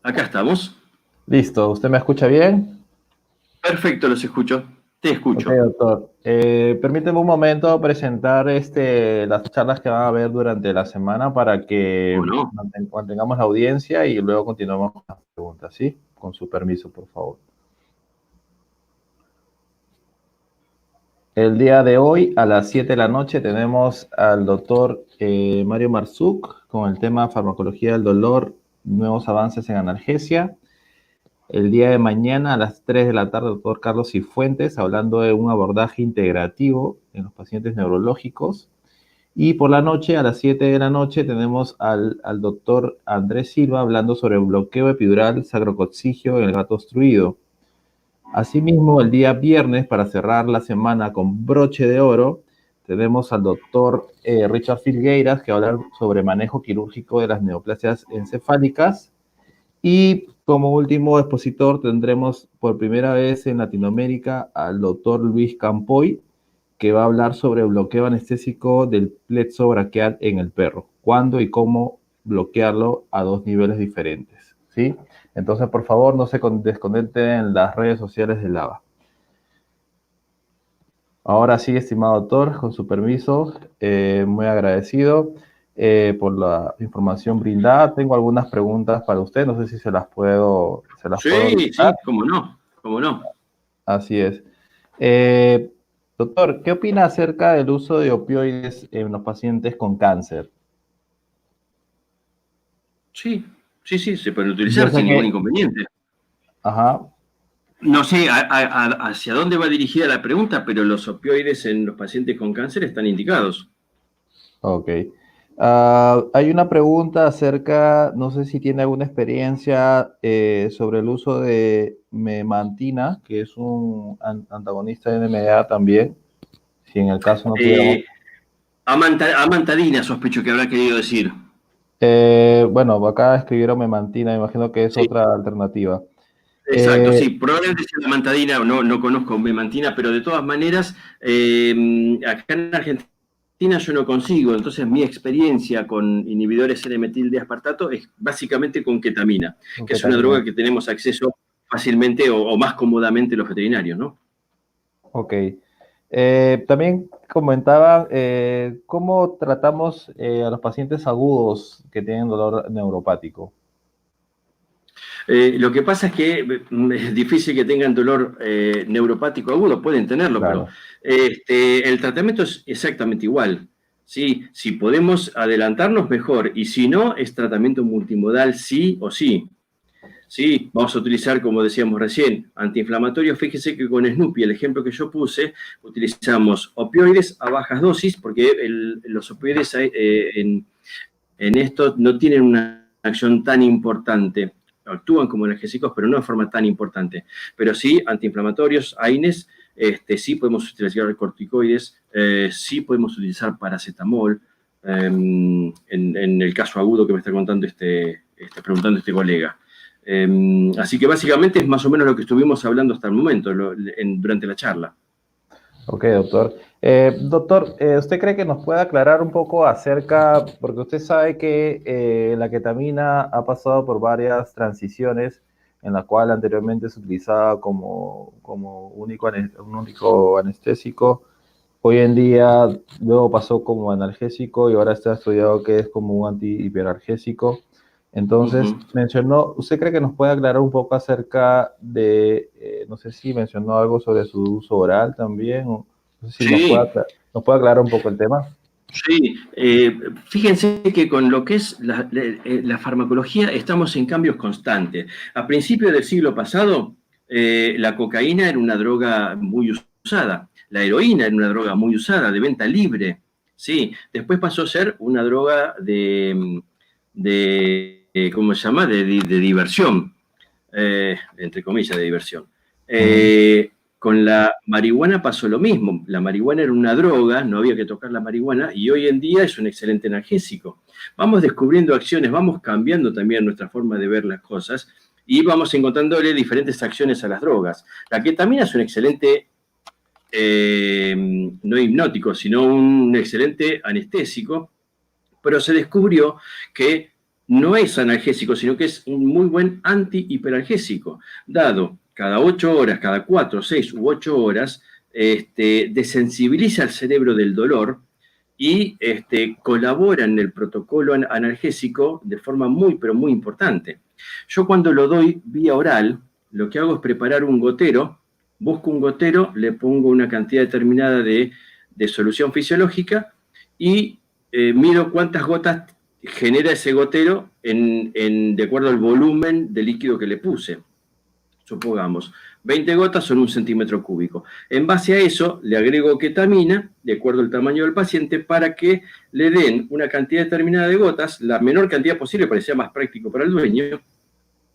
[SPEAKER 3] Acá estamos.
[SPEAKER 2] Listo, ¿usted me escucha bien?
[SPEAKER 3] Perfecto, los escucho. Te escucho.
[SPEAKER 2] Ok, doctor. Permíteme un momento presentar las charlas que van a haber durante la semana para que
[SPEAKER 3] ¿Cómo no?
[SPEAKER 2] mantengamos la audiencia y luego continuamos con las preguntas, ¿sí? Con su permiso, por favor. El día de hoy, a las 7 de la noche, tenemos al doctor Mario Marzuk con el tema farmacología del dolor, nuevos avances en analgesia. El día de mañana, a las 3 de la tarde, el doctor Carlos Cifuentes, hablando de un abordaje integrativo en los pacientes neurológicos. Y por la noche, a las 7 de la noche, tenemos al doctor Andrés Silva hablando sobre el bloqueo epidural sacrococcigio en el gato obstruido. Asimismo, el día viernes, para cerrar la semana con broche de oro, tenemos al doctor Richard Filgueiras, que va a hablar sobre manejo quirúrgico de las neoplasias encefálicas. Y como último expositor tendremos por primera vez en Latinoamérica al doctor Luis Campoy, que va a hablar sobre bloqueo anestésico del plexo braquial en el perro, cuándo y cómo bloquearlo a 2 niveles diferentes, ¿sí? Entonces, por favor, no se desconecten en las redes sociales del ABA. Ahora sí, estimado doctor, con su permiso, muy agradecido por la información brindada. Tengo algunas preguntas para usted, no sé si se las puedo
[SPEAKER 3] Sí, cómo no, cómo no.
[SPEAKER 2] Así es. Doctor, ¿qué opina acerca del uso de opioides en los pacientes con cáncer?
[SPEAKER 3] Sí, se pueden utilizar sin ningún inconveniente.
[SPEAKER 2] Ajá.
[SPEAKER 3] No sé hacia dónde va dirigida la pregunta, pero los opioides en los pacientes con cáncer están indicados.
[SPEAKER 2] Ok. Hay una pregunta acerca, no sé si tiene alguna experiencia sobre el uso de memantina, que es un antagonista de NMDA también, si en el caso no tuviéramos...
[SPEAKER 3] Amantadina, sospecho que habrá querido decir.
[SPEAKER 2] Bueno, acá escribieron memantina, me imagino que es otra alternativa.
[SPEAKER 3] Exacto, sí, probablemente sea la mantadina, no conozco memantina, pero de todas maneras, acá en Argentina yo no consigo, entonces mi experiencia con inhibidores N-metil de aspartato es básicamente con ketamina, que es una droga que tenemos acceso fácilmente o más cómodamente los veterinarios, ¿no?
[SPEAKER 2] Ok. También comentaban cómo tratamos a los pacientes agudos que tienen dolor neuropático.
[SPEAKER 3] Lo que pasa es que es difícil que tengan dolor neuropático agudo, pueden tenerlo, claro. Pero el tratamiento es exactamente igual. ¿Sí? Si podemos adelantarnos, mejor. Y si no, es tratamiento multimodal sí o sí. Sí, vamos a utilizar, como decíamos recién, antiinflamatorios. Fíjese que con Snoopy, el ejemplo que yo puse, utilizamos opioides a bajas dosis, porque los opioides en esto no tienen una acción tan importante. Actúan como analgésicos, pero no de forma tan importante. Pero sí, antiinflamatorios, AINES, sí podemos utilizar corticoides, sí podemos utilizar paracetamol, en el caso agudo que me está contando preguntando este colega. Así que básicamente es más o menos lo que estuvimos hablando hasta el momento, durante la charla.
[SPEAKER 2] Ok, doctor. Doctor, ¿usted cree que nos puede aclarar un poco acerca, porque usted sabe que la ketamina ha pasado por varias transiciones, en la cual anteriormente se utilizaba como un único anestésico. Hoy en día, luego pasó como analgésico y ahora está estudiado que es como un antihiperalgésico. Entonces, ¿usted cree que nos puede aclarar un poco acerca de, no sé si mencionó algo sobre su uso oral también, o no sé si
[SPEAKER 3] Sí,
[SPEAKER 2] nos puede aclarar un poco el tema?
[SPEAKER 3] sí. Fíjense que con lo que es la farmacología estamos en cambios constantes. A principios del siglo pasado, la cocaína era una droga muy usada, la heroína era una droga muy usada, de venta libre, sí. Después pasó a ser una droga ¿cómo se llama? De diversión, entre comillas, de diversión. Con la marihuana pasó lo mismo. La marihuana era una droga, no había que tocar la marihuana, y hoy en día es un excelente analgésico. Vamos descubriendo acciones, vamos cambiando también nuestra forma de ver las cosas y vamos encontrándole diferentes acciones a las drogas. La ketamina es un excelente, no hipnótico, sino un excelente anestésico, pero se descubrió que no es analgésico, sino que es un muy buen antihiperalgésico, dado cada 8 horas, cada 4, 6 u 8 horas, desensibiliza al cerebro del dolor y colabora en el protocolo analgésico de forma muy, pero muy importante. Yo cuando lo doy vía oral, lo que hago es preparar un gotero, busco un gotero, le pongo una cantidad determinada de solución fisiológica y mido cuántas gotas genera ese gotero de acuerdo al volumen de líquido que le puse. Supongamos, 20 gotas son 1 centímetro cúbico. En base a eso, le agrego ketamina, de acuerdo al tamaño del paciente, para que le den una cantidad determinada de gotas, la menor cantidad posible para que sea más práctico para el dueño,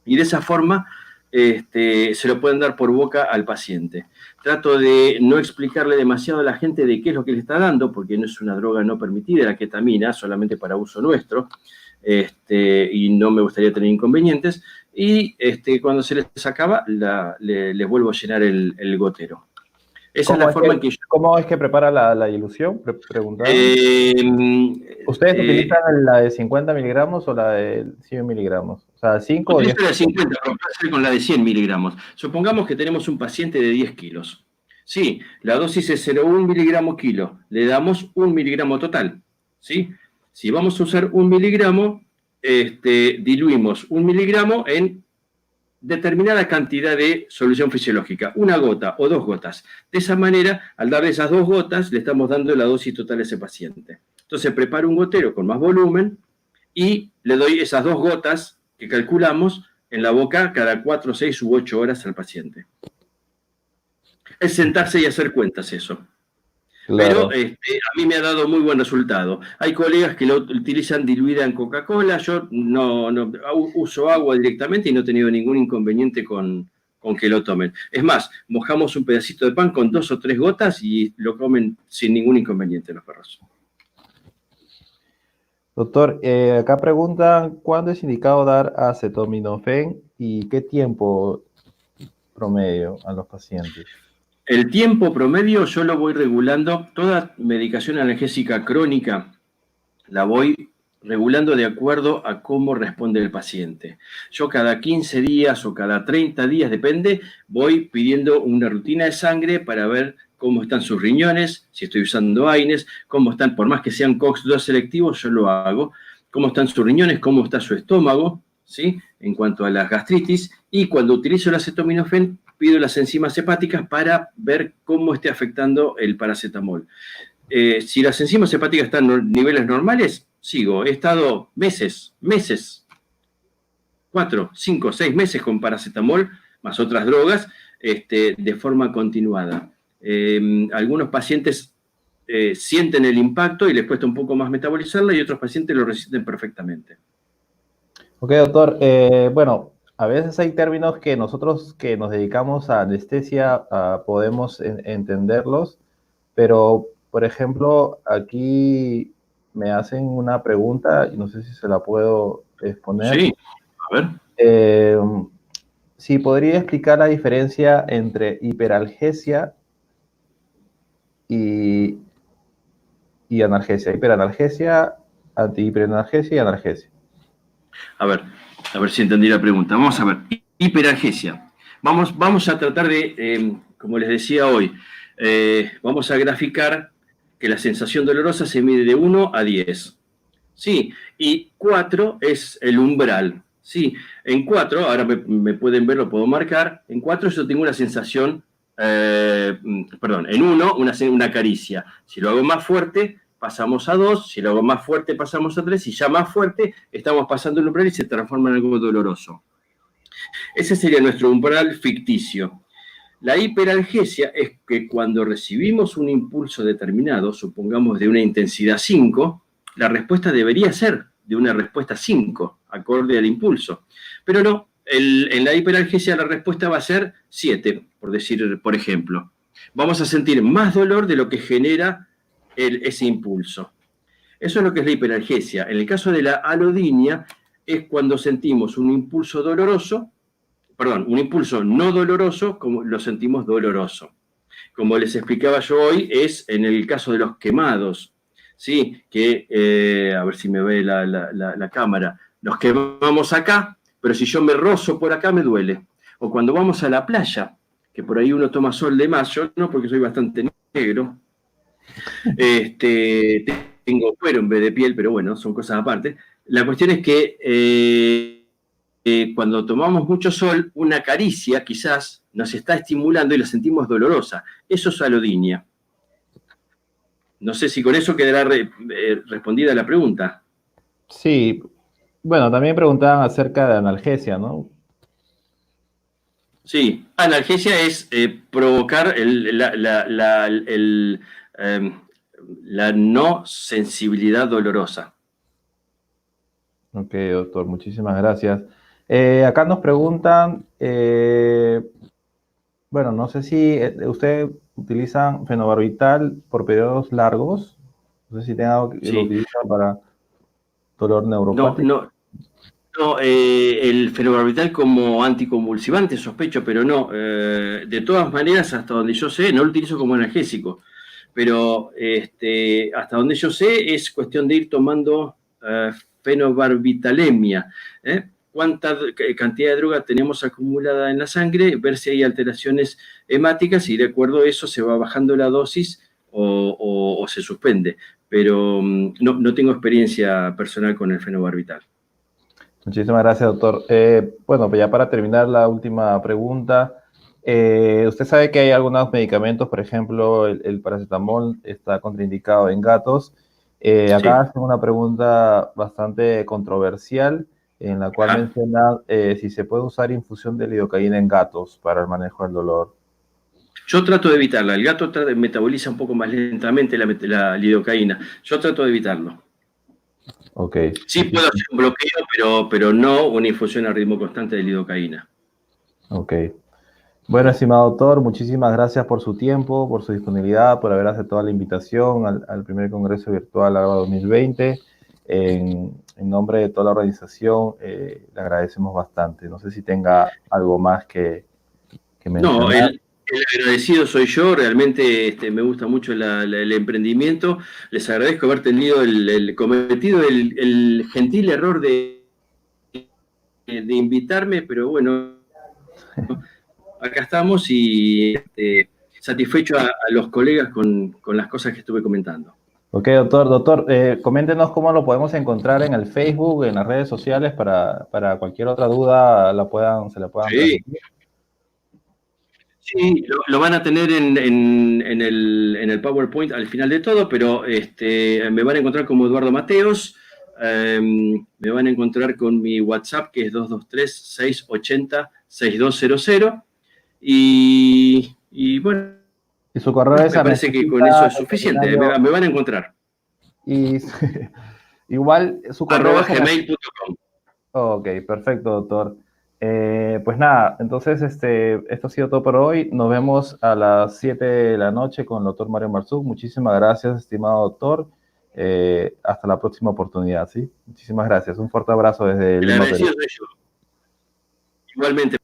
[SPEAKER 3] y de esa forma se lo pueden dar por boca al paciente. Trato de no explicarle demasiado a la gente de qué es lo que le está dando, porque no es una droga no permitida, la ketamina, solamente para uso nuestro, y no me gustaría tener inconvenientes. Y cuando se les acaba, les vuelvo a llenar el gotero. Esa es la forma en que yo...
[SPEAKER 2] ¿Cómo es que prepara la dilución? ¿Ustedes utilizan la de 50 miligramos o la de 100 miligramos? O sea, 5 o 10.
[SPEAKER 3] Utilizo la de 50, pero puede ser con la de 100 miligramos. Supongamos que tenemos un paciente de 10 kilos. Sí, la dosis es 0,1 miligramo kilo. Le damos 1 miligramo total. ¿Sí? Si vamos a usar 1 miligramo, diluimos 1 miligramo en determinada cantidad de solución fisiológica, 1 gota o 2 gotas. De esa manera, al darle esas 2 gotas, le estamos dando la dosis total a ese paciente. Entonces, preparo un gotero con más volumen y le doy esas 2 gotas que calculamos en la boca cada 4, 6 u 8 horas al paciente. Es sentarse y hacer cuentas eso. Claro. Pero a mí me ha dado muy buen resultado. Hay colegas que lo utilizan diluida en Coca-Cola. Yo no uso agua directamente y no he tenido ningún inconveniente con que lo tomen. Es más, mojamos un pedacito de pan con 2 o 3 gotas y lo comen sin ningún inconveniente los perros.
[SPEAKER 2] Doctor, acá preguntan, ¿cuándo es indicado dar acetaminofén y qué tiempo promedio a los pacientes?
[SPEAKER 3] El tiempo promedio yo lo voy regulando. Toda medicación analgésica crónica la voy regulando de acuerdo a cómo responde el paciente. Yo cada 15 días o cada 30 días, depende, voy pidiendo una rutina de sangre para ver cómo están sus riñones, si estoy usando AINES, cómo están, por más que sean COX-2 selectivos, yo lo hago, cómo están sus riñones, cómo está su estómago, ¿sí? En cuanto a las gastritis, y cuando utilizo el acetaminofén, pido las enzimas hepáticas para ver cómo esté afectando el paracetamol. Si las enzimas hepáticas están en niveles normales, sigo. He estado meses, 4, 5, 6 meses con paracetamol, más otras drogas, de forma continuada. Algunos pacientes sienten el impacto y les cuesta un poco más metabolizarla y otros pacientes lo resisten perfectamente.
[SPEAKER 2] Ok, doctor. Bueno, a veces hay términos que nosotros que nos dedicamos a anestesia podemos entenderlos, pero, por ejemplo, aquí me hacen una pregunta y no sé si se la puedo exponer.
[SPEAKER 3] Sí, a ver.
[SPEAKER 2] Sí, ¿podría explicar la diferencia entre hiperalgesia y analgesia? Hiperanalgesia, antihiperanalgesia y analgesia.
[SPEAKER 3] A ver si entendí la pregunta. Vamos a ver. Hiperalgesia. Vamos a tratar de, como les decía hoy, vamos a graficar que la sensación dolorosa se mide de 1 a 10. Sí, y 4 es el umbral. Sí, en 4, ahora me pueden ver, lo puedo marcar, en 4 yo tengo una sensación, perdón, en 1 una caricia. Si lo hago más fuerte, pasamos a 2, si lo hago más fuerte, pasamos a 3, y ya más fuerte, estamos pasando el umbral y se transforma en algo doloroso. Ese sería nuestro umbral ficticio. La hiperalgesia es que cuando recibimos un impulso determinado, supongamos de una intensidad 5, la respuesta debería ser de una respuesta 5, acorde al impulso. Pero no, en la hiperalgesia la respuesta va a ser 7, por decir, por ejemplo. Vamos a sentir más dolor de lo que genera ese impulso. Eso es lo que es la hiperalgesia. En el caso de la alodinia, es cuando sentimos un impulso doloroso, perdón, un impulso no doloroso, como lo sentimos doloroso. Como les explicaba yo hoy, es en el caso de los quemados, ¿sí? Que, a ver si me ve la cámara, nos quemamos acá, pero si yo me rozo por acá me duele. O cuando vamos a la playa, que por ahí uno toma sol de más, yo no, porque soy bastante negro, tengo cuero en vez de piel, pero bueno, son cosas aparte. La cuestión es que cuando tomamos mucho sol, una caricia quizás nos está estimulando y la sentimos dolorosa. Eso es alodinia. No sé si con eso quedará respondida la pregunta.
[SPEAKER 2] Sí, bueno, también preguntaban acerca de analgesia, ¿no?
[SPEAKER 3] Sí, analgesia es provocar la no sensibilidad dolorosa.
[SPEAKER 2] Ok, doctor, muchísimas gracias. Acá nos preguntan, bueno, no sé si usted utiliza fenobarbital por periodos largos. No sé si lo
[SPEAKER 3] Sí.
[SPEAKER 2] utiliza para dolor
[SPEAKER 3] No,
[SPEAKER 2] neuropático.
[SPEAKER 3] no, no, el fenobarbital como anticonvulsivante, sospecho, pero no. De todas maneras, hasta donde yo sé, no lo utilizo como analgésico, pero hasta donde yo sé es cuestión de ir tomando fenobarbitalemia. ¿Cuánta cantidad de droga tenemos acumulada en la sangre? Ver si hay alteraciones hemáticas y de acuerdo a eso se va bajando la dosis o se suspende. Pero no tengo experiencia personal con el fenobarbital.
[SPEAKER 2] Muchísimas gracias, doctor. Bueno, pues ya para terminar la última pregunta, usted sabe que hay algunos medicamentos, por ejemplo, el paracetamol está contraindicado en gatos. Acá
[SPEAKER 3] Sí.
[SPEAKER 2] hacen una pregunta bastante controversial en la cual
[SPEAKER 3] Ajá.
[SPEAKER 2] menciona si se puede usar infusión de lidocaína en gatos para el manejo del dolor.
[SPEAKER 3] Yo trato de evitarla. El gato metaboliza un poco más lentamente la lidocaína. Yo trato de evitarlo.
[SPEAKER 2] Ok,
[SPEAKER 3] Sí puedo hacer un bloqueo, pero no una infusión a ritmo constante de lidocaína.
[SPEAKER 2] ok. Bueno, estimado doctor, muchísimas gracias por su tiempo, por su disponibilidad, por haber aceptado la invitación al primer Congreso Virtual ARBA 2020. En nombre de toda la organización, le agradecemos bastante. No sé si tenga algo más que
[SPEAKER 3] No,
[SPEAKER 2] mencionar.
[SPEAKER 3] el agradecido soy yo. Realmente me gusta mucho el emprendimiento. Les agradezco haber tenido cometido el gentil error de invitarme, pero bueno, acá estamos y satisfecho a los colegas con las cosas que estuve comentando.
[SPEAKER 2] Ok, doctor, coméntenos cómo lo podemos encontrar en el Facebook, en las redes sociales, para cualquier otra duda se la puedan
[SPEAKER 3] Sí,
[SPEAKER 2] transmitir.
[SPEAKER 3] sí, lo van a tener en el PowerPoint al final de todo, pero me van a encontrar como Eduardo Mateos, me van a encontrar con mi WhatsApp que es 223-680-6200 y bueno,
[SPEAKER 2] Y su correo es
[SPEAKER 3] me parece que con eso
[SPEAKER 2] anestesista
[SPEAKER 3] es suficiente,
[SPEAKER 2] veterinario
[SPEAKER 3] me van a encontrar.
[SPEAKER 2] y igual su correo
[SPEAKER 3] Arroba
[SPEAKER 2] es
[SPEAKER 3] gmail.com.
[SPEAKER 2] Ok, perfecto, doctor. Pues nada, entonces esto ha sido todo por hoy. Nos vemos a las 7 de la noche con el doctor Mario Marzuk. Muchísimas gracias, estimado doctor. Hasta la próxima oportunidad, ¿sí? Muchísimas gracias. Un fuerte abrazo desde
[SPEAKER 3] El
[SPEAKER 2] Lima, Perú.
[SPEAKER 3] agradecido soy yo. Igualmente.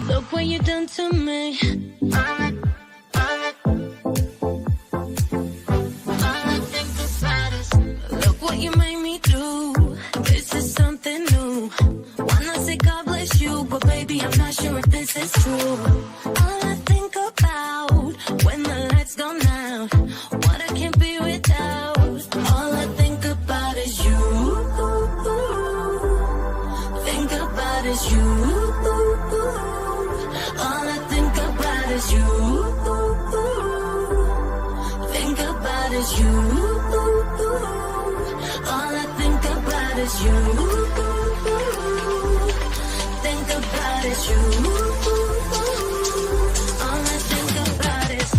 [SPEAKER 1] Look what you done to me. All I think about is, look what you made me do. This is something new. Wanna say God bless you, but baby, I'm not sure if this is true. All I think about when the lights gone out, what I can't be without. All I think about is you. Think about is you. All I think about is you. Think about is you. All I think about is you. Think about is you. All I think about is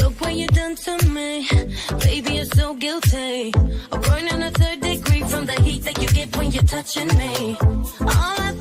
[SPEAKER 1] look what you done to me. Baby, you're so guilty. I'm burning a 3rd degree from the heat that you get when you're touching me. All I